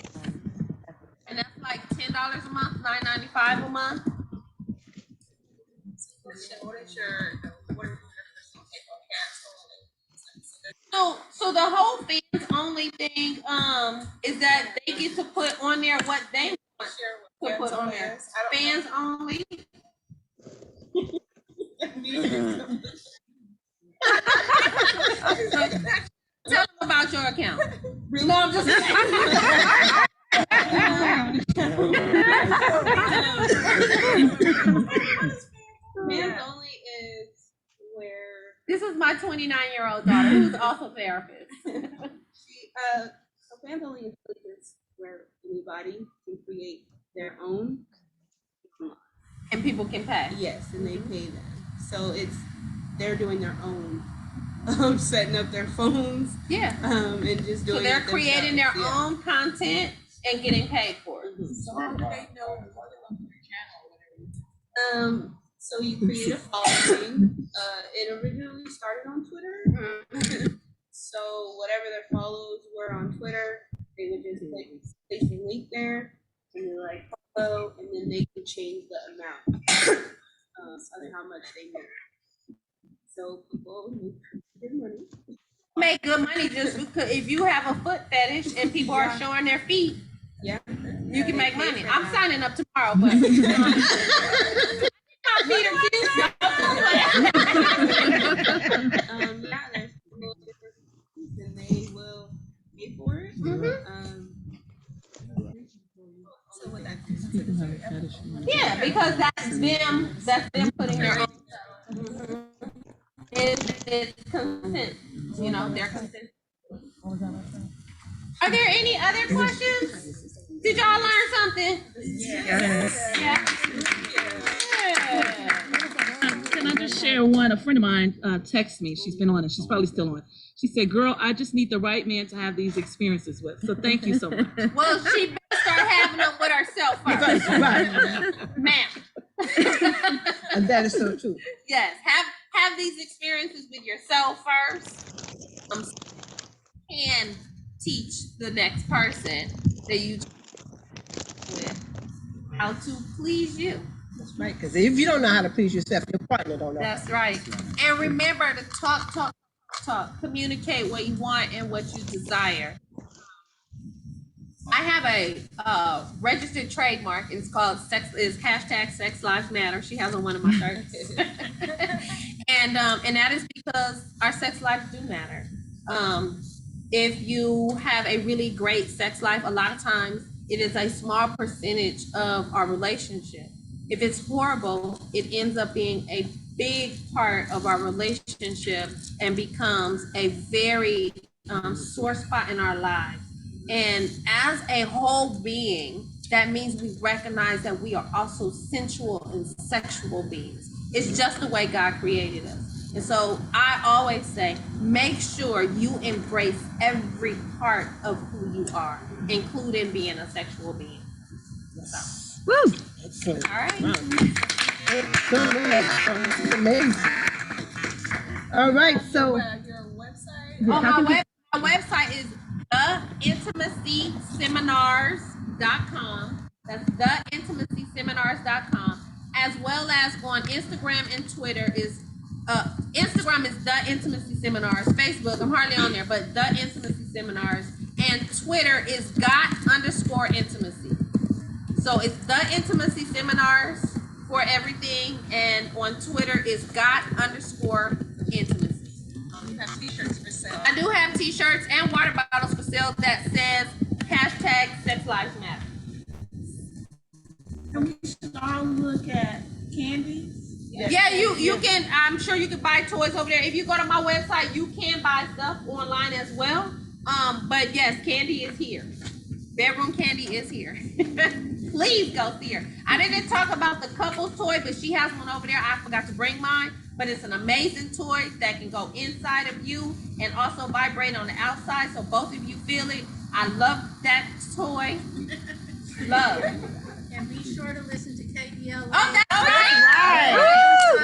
and that's like $10 a month, $9.95 a month. So the whole fans only thing is that they get to put on there what they want to put on there. Fans only. Tell them about your account. No, I'm just Fans only is where this is my 29-year-old daughter who's also a therapist. so fans only is places where anybody can create their own. And people can pay. Yes, and they pay them. So they're doing their own, setting up their phones. Yeah. And just doing. So they're creating their own content and getting paid for it. So how do they know what channel? So you create a following. It originally started on Twitter. So whatever their follows were on Twitter, they would just place a link there, and they're like follow, and then they can change the amount of how much they make. So people make good money. Make good money just because if you have a foot fetish and people are showing their feet, you can make money. I'm signing up tomorrow, but my feet are cute. There's little different things, and they will pay for it. Yeah, because that's them putting their own. It's consent, their consent. Are there any other questions? Did y'all learn something? Yes. Yeah. Can I just share one? A friend of mine texted me. She's been on it. She's probably still on it. She said, "Girl, I just need the right man to have these experiences with." So thank you so much. Well, she better start having them with herself first. Right. Ma'am. And that is so true. Yes, have these experiences with yourself first. And teach the next person that you with how to please you. That's right. Because if you don't know how to please yourself, your partner don't know. That's right. And remember to talk. Communicate what you want and what you desire. I have a registered trademark. It's called hashtag Sex Lives Matter. She has on one of my shirts. and that is because our sex lives do matter. If you have a really great sex life, a lot of times it is a small percentage of our relationship. If it's horrible, it ends up being a big part of our relationship and becomes a very sore spot in our lives. And as a whole being, that means we recognize that we are also sensual and sexual beings. It's just the way God created us. And so I always say, make sure you embrace every part of who you are, including being a sexual being. So. Woo! All right. Wow. Amazing. All right, so Your website. My website is theintimacyseminars.com. That's theintimacyseminars.com. As well as on Instagram and Twitter is Instagram is The Intimacy Seminars. Facebook, I'm hardly on there, but The Intimacy Seminars. And Twitter is got_intimacy. So it's The Intimacy Seminars for everything. And on Twitter is got_intimacy. You have t-shirts for sale. I do have t-shirts and water bottles for sale that says hashtag Sex Lives Matter. And we should all look at candies. Yeah, you can. I'm sure you can buy toys over there. If you go to my website, you can buy stuff online as well. But yes, candy is here. Bedroom candy is here. Please go see her. I didn't talk about the couple's toy, but she has one over there. I forgot to bring mine, but it's an amazing toy that can go inside of you and also vibrate on the outside, so both of you feel it. I love that toy. Love. And be sure to listen to KBL. Oh, that's right.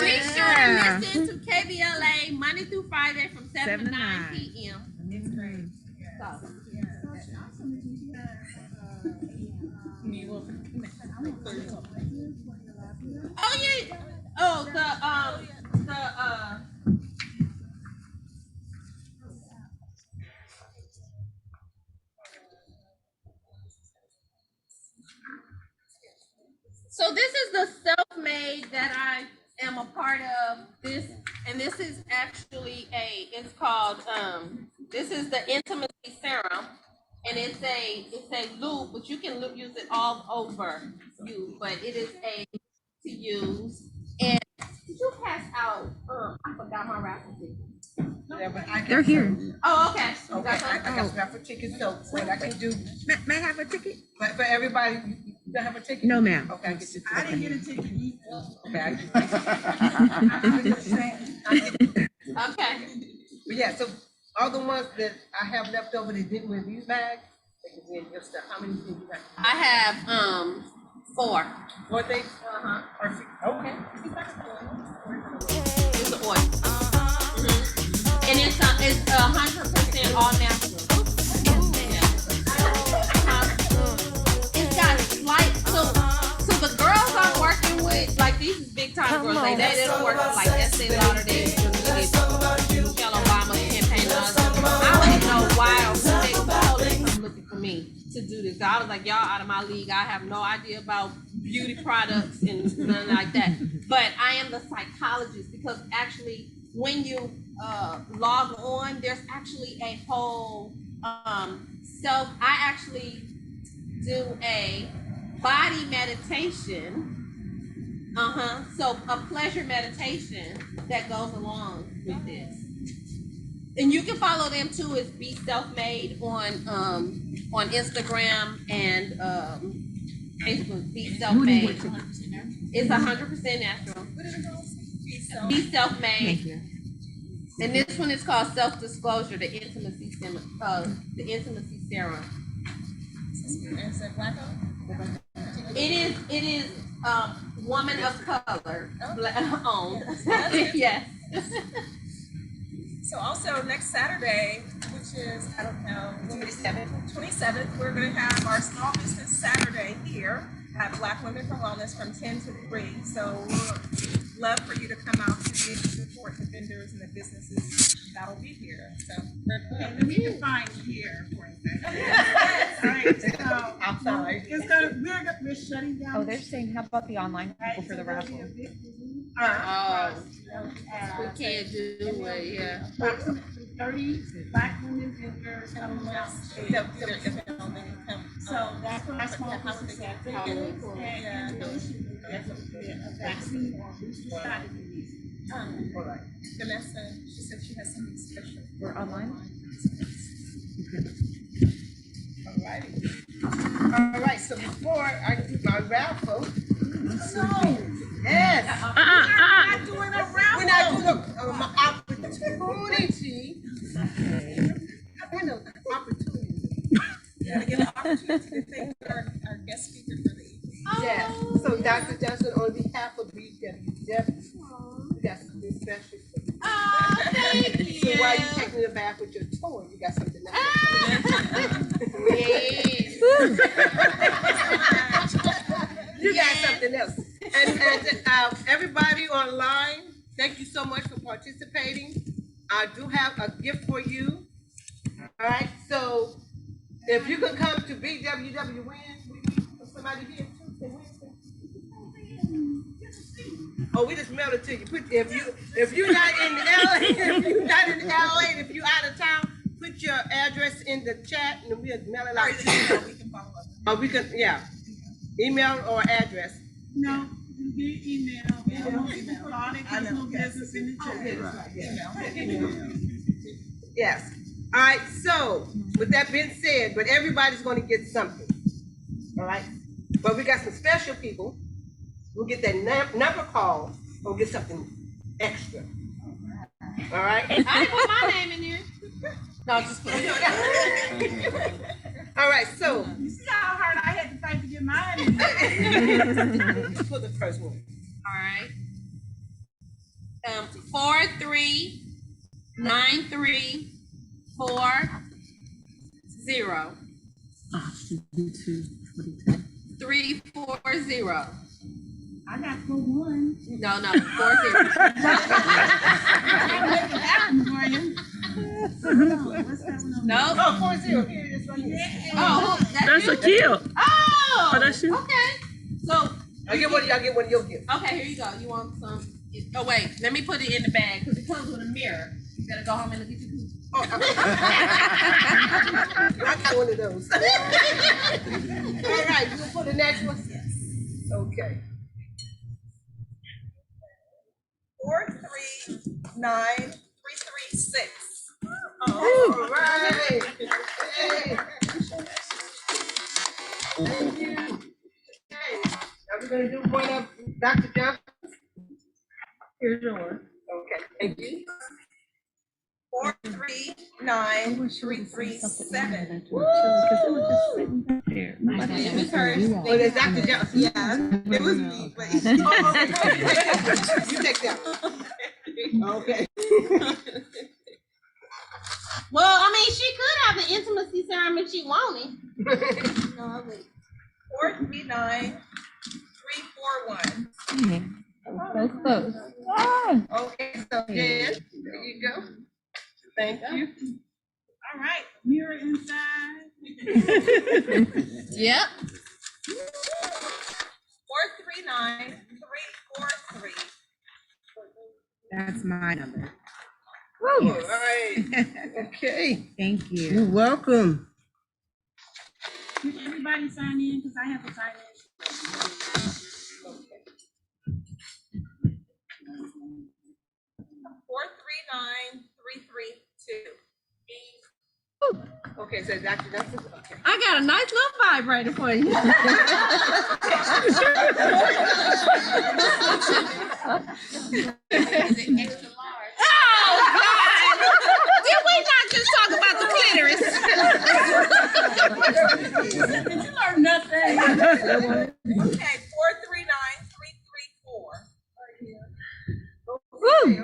Be Yeah. sure to listen to KBLA Monday through Friday from 7 to 9 p.m. It's great. Oh yeah. Oh, the So this is the self-made that I am a part of. This is actually it's called this is the intimacy serum, and it's a lube, but you can use it all over you, but it is a to use. And did you pass out? I forgot my raffle ticket. Yeah, but I They're here. Oh, okay. Okay, I got some raffle tickets, so what I can do. May I have a ticket? But for everybody, you don't have a ticket? No, ma'am. Okay, I get you. I didn't get a ticket either. Okay. Okay. But yeah, so all the ones that I have left over that didn't win these bags, they can win your stuff. How many things you got? I have 4. 4 things? Uh-huh. Perfect. Okay. It's the oil. And it's 100% all natural. It's got slight, so the girls I'm working with, like these is big time girls, like they don't work with like Estee Lauder, Michelle Obama campaign and all that. I don't even know why they come looking for me to do this. I was like, y'all out of my league. I have no idea about beauty products and nothing like that. But I am the psychologist, because actually when you log on, there's actually a whole I actually do a body meditation. So a pleasure meditation that goes along with this. And you can follow them too. It's Be Self-Made on Instagram and Facebook. Be Self-Made. It's 100% natural. Be Self-Made. Thank you. And this one is called Self-Disclosure, the intimacy serum. Is it black owned? It is woman of color owned. Yes. So also next Saturday, which is, I don't know, 27th, we're going to have our Small Business Saturday here at Black Women for Wellness from 10 to 3. So we'd love for you to come out to be able to support the vendors and the businesses that'll be here. So And we can find here for a second. Outside. We're shutting down. Oh, they're saying, how about the online people for the raffle? We can't do it, yeah. Approximately 30 Black women vendors coming out. So that's what our small business Saturday is. And a vaccine or booster shot if you need it. Vanessa, she said she has something special. We're online? All right, so before I do my raffle. Yes. We're not doing a raffle. We're not doing my opportunity. I know, opportunity. Gotta give an opportunity to thank our guest speaker for the evening. Yes, so Dr. Johnson, on behalf of BDSM, we got something special for you. Oh, thank you. So while you're taking it back with your toy, you got something else. You got something else. And everybody online, thank you so much for participating. I do have a gift for you. All right, so if you could come to BWW Win, we need somebody here Tuesday, Wednesday. Oh, we just mailed it to you. If you're not in LA, if you're out of town, put your address in the chat and we'll mail it out to you. We can follow up. Oh, we can, yeah. Email or address. No, you get email. Put all that personal business in the chat. Yes. All right, so with that being said, but everybody's going to get something. All right. But we got some special people. We'll get that number call. We'll get something extra. All right. I didn't put my name in there. No, just kidding. All right, so You see how hard I had to fight to get mine in. for the first one. All right. 439340 YouTube. 340. I got 41. No, 40. What's that one? No. Oh, 40. Here it is right here. Oh, That's you? a kill. Oh, that's you? Okay. So I get one. Y'all get one of your gifts. okay, here you go. You want some? Oh wait, let me put it in the bag because it comes with a mirror. You better go home and look at your picture. Oh, I got one of those. All right, you gonna put the next one? Yes. Okay. 439336. All right. Hey. Thank you. Hey, are we gonna do one of Dr. Johnson? Here's yours. Okay, thank you. 439337. Oh, that's Dr. Johnson. Yeah, it was me, but Oh, okay. You take that one. Okay. Well, I mean, she could have the intimacy serum if she wanted. no, I wait. 439341. That's close. Okay, so Jen, there you go. Thank you. All right, mirror inside. Yep. 439343. That's my number. All right. Okay. Thank you. You're welcome. Did everybody sign in? Because I have to sign in. 439332. Okay, so Dr. Johnson. Okay. I got a nice little vibrator for you. Oh, God. Did we not just talk about the clitoris? Did you learn nothing? Okay, 439334. Okay.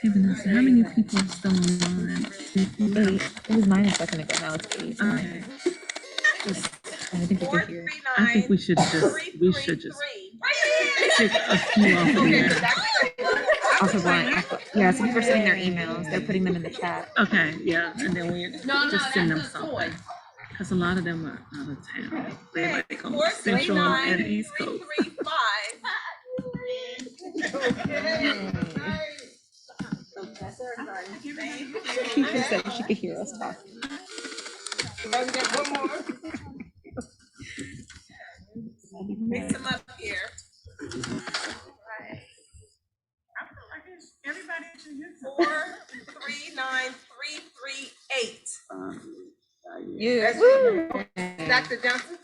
Hey, Vanessa, how many people are still online? 8. It was 9 a second ago. Now it's 8. Okay. I think we can hear. I think we should just pick a few off of here. Off of one. Yeah, some people are sending their emails. They're putting them in the chat. Okay, yeah, and then we just send them something. Because a lot of them are out of town. They're like on Central and East Coast. 4335. She said she could hear us talking. One more. Mix them up here. I feel like everybody should use it. 439338. Yeah. Dr. Johnson.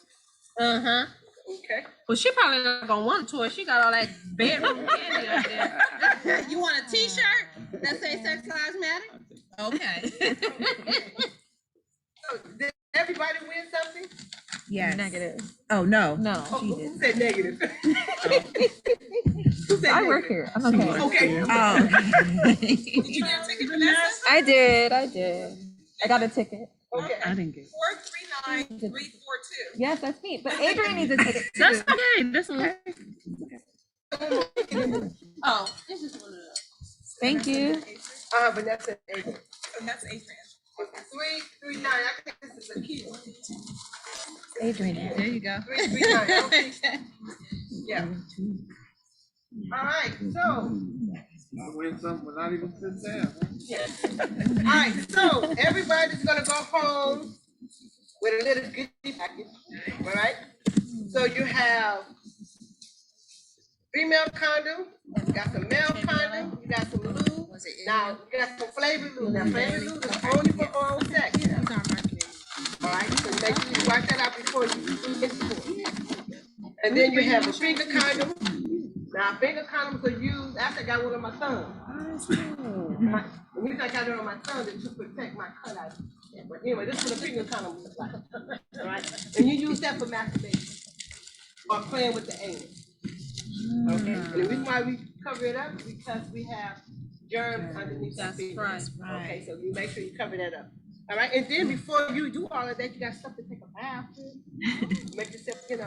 Uh-huh. Okay. Well, she probably not gonna want to. She got all that bedroom candy up there. You want a t-shirt that says sex lives matter? Okay. So, did everybody win something? Yes. Negative. Oh, no. No. Oh, who said negative? I work here. I'm okay. Okay. Oh. Did you get a ticket, Vanessa? I did. I got a ticket. Okay. I didn't get 439342. Yes, that's me. But Adrian needs a ticket too. That's okay. That's okay. Oh, this is one of those. Thank you. Vanessa. Adrian. That's Adrian. 339. I think this is a key. Adrian. There you go. 339. Okay. Yeah. All right. So. I win something without even sitting down. All right. So everybody's gonna go home with a little goodie package. All right. So you have female condom. You got some male condom. You got some lube. Now you got some flavor lube. Now flavor lube is only for oral sex. All right. So make sure you watch that out before you get to it. And then you have a finger condom. Now, finger condoms are used after I got one on my thumb. The reason I got it on my thumb is to protect my cutout. But anyway, this is what a finger condom looks like. All right? And you use that for masturbation. or playing with the anus. Okay, and the reason why we cover it up is because we have germs underneath the penis. Okay, so you make sure you cover that up. All right, and then before you do all of that, you got stuff to take a bath with. Make yourself, clean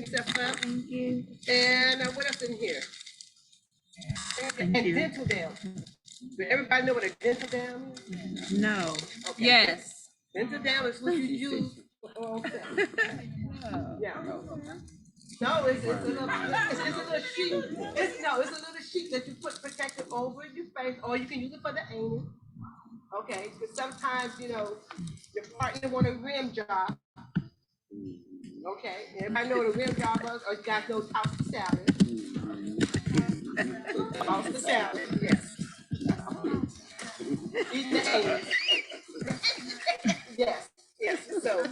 yourself up. Thank you. And what else in here? And dental dam. Do everybody know what a dental dam is? No. Okay. Yes. Dental dam is what you use for oral sex. Yeah. No, it's a little sheet. It's a little sheet that you put protected over your face, or you can use it for the anus. Okay, because sometimes your partner want a rim job. Okay, everybody know what a rim job is, or you guys know tossed salad. Tossed salad, yes. Eating the anus. Yes. Yes, so.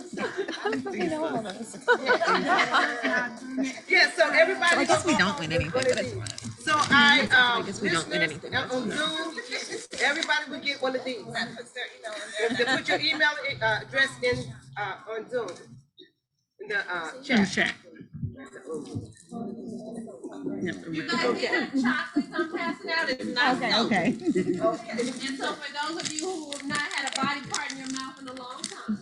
Yeah, so everybody. So I guess we don't win anything, but it's fine. So I guess we don't win anything. On Zoom, everybody will get one of these. They put your email address in on Zoom in the chat. You guys get the chocolates I'm passing out. It's not Okay. And so for those of you who have not had a body part in your mouth in a long time.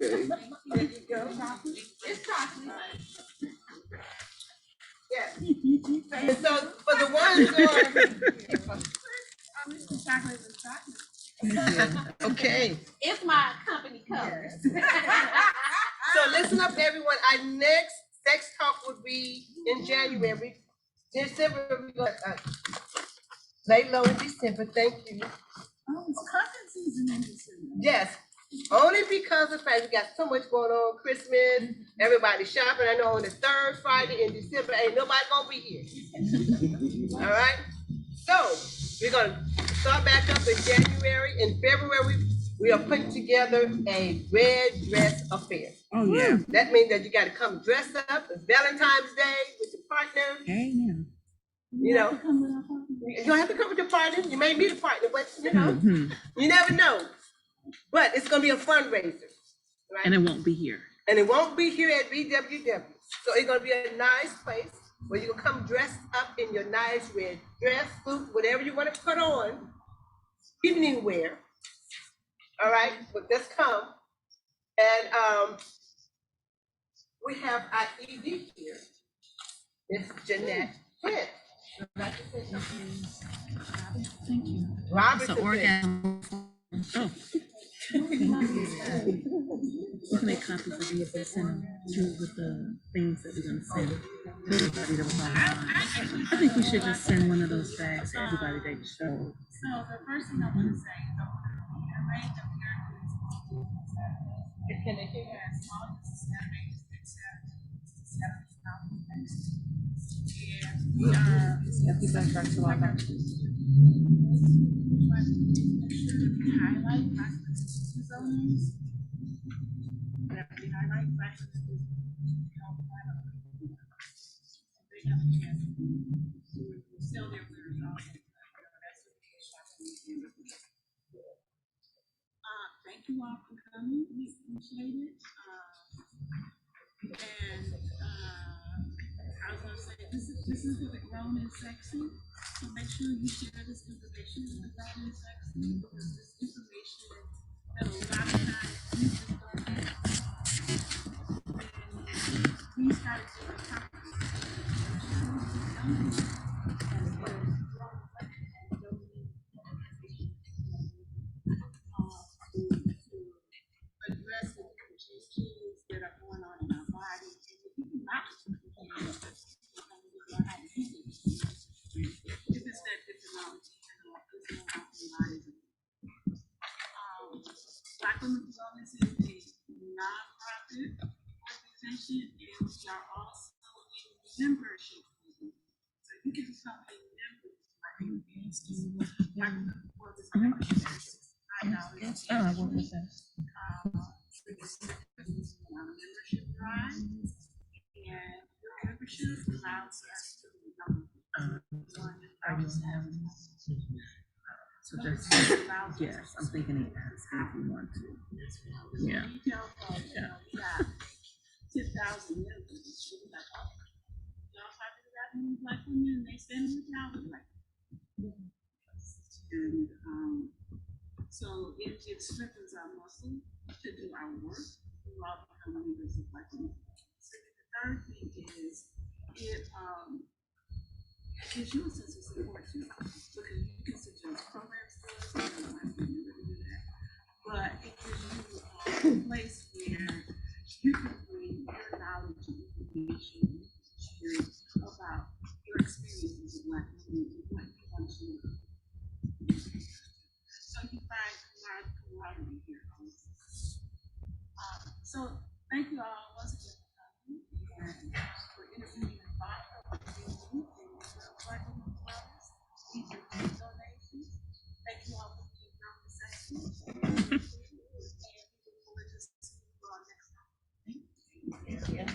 Okay. There you go. It's chocolate. Yes. And so for the ones who are okay. It's my company color. So listen up, everyone. Our next sex talk will be in January. December, we're going to lay low in December. Thank you. Oh, it's cuffing season in December. Yes. Only because of the fact we got so much going on, Christmas, everybody shopping. I know on the third Friday in December, ain't nobody gonna be here. All right? So we're gonna start back up in January. In February, we are putting together a red dress affair. Oh, yeah. That means that you gotta come dressed up. It's Valentine's Day with your partner. Hey, yeah. You don't have to come with your partner. You may meet a partner, but you never know. But it's gonna be a fundraiser, right? And it won't be here. And it won't be here at BWW. So it's gonna be a nice place where you can come dressed up in your nice red dress, suit, whatever you want to put on, evening wear. All right, but just come. And we have our ED here. It's Jeanette Flint. Thank you. Robert. Orgasm. Oh. We can make copies of these and send them through with the things that we're gonna send to everybody that was online. I think we should just send one of those bags to everybody that you showed. So the first thing I want to say is I want to reiterate that we are doing Can they hear as long as it's Saturday, it's highlight zones. Whenever we highlight they have a chance to sell their wares on. Thank you all for coming. We appreciate it. And I was gonna say this is for the grown and sexy. So make sure you share this information with the grown and sexy, because this information that a lot of times we just don't have. And we started to address the issues that are going on in our body, and if you can not if it's that technology, Black Women's Wellness is a nonprofit organization, and we are also a membership. So you can become a member. Black Women's Wellness membership. Oh, what was that? Membership drive, and your membership allows us to So just, yes, I'm thinking it if you want to. Yeah. 10,000 members. She was like, oh, y'all talking about these black women and they stand with y'all? We're like, and so it strengthens our muscle to do our work. We all become members of black women. So the third thing is it gives you a sense of support too, because you can suggest programs to us, but it gives you a place where you can bring your knowledge and information about your experiences with black women and what you want to know. So you find camaraderie here. So thank you all once again for coming and for interviewing the thought of you and black women brothers. These are big donations. Thank you all for being conversation. And we look forward to seeing you all next time. Thank you.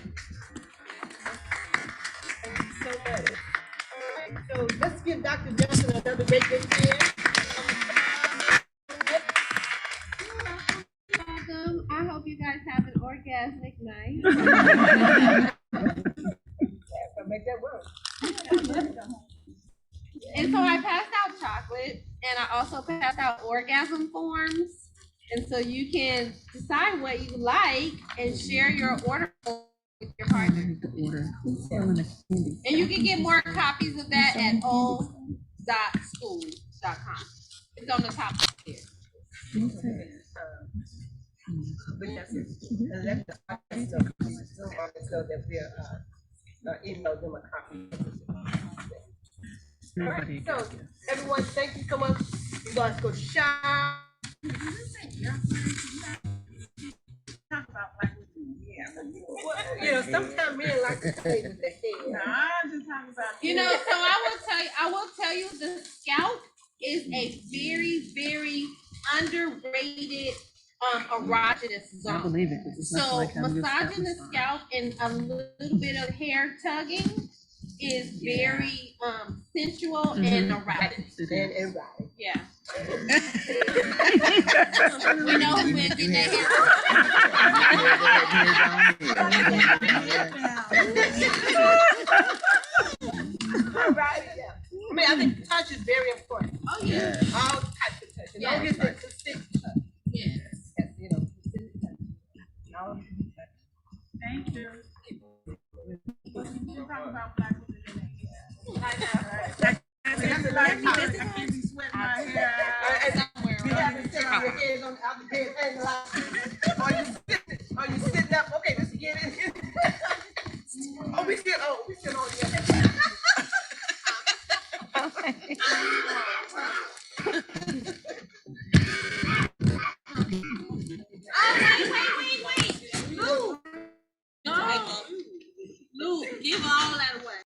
Thank you so much. All right, so let's give Dr. Johnson another big hand. Welcome. I hope you guys have an orgasmic night. Make that work. And so I passed out chocolate, and I also passed out orgasm forms. And so you can decide what you like and share your order with your partner. And you can get more copies of that at o.school.com. It's on the top there. But that's it. And let the audience know that we're email them a copy. All right, so everyone, thank you so much. You guys go shop. Talk about black women. Yeah. Well, you know, sometimes men like to say with their head. No, I'm just talking about. You know, so I will tell you the scalp is a very, very underrated erogenous zone. I believe it. So massaging the scalp and a little bit of hair tugging is very sensual and erotic. And erotic. Yeah. We know who been getting that Right, yeah. I mean, I think touch is very important. Oh yeah. All types of touch. And don't get the consistent touch. Yes. Yes, you know, consistent touch. Thank you. We're talking about black women in the I can't be sweating my hair. You haven't taken your hands on the other bed and are you sitting up? Okay, let's get in. We still on the other. Wait. Lou, give all that away.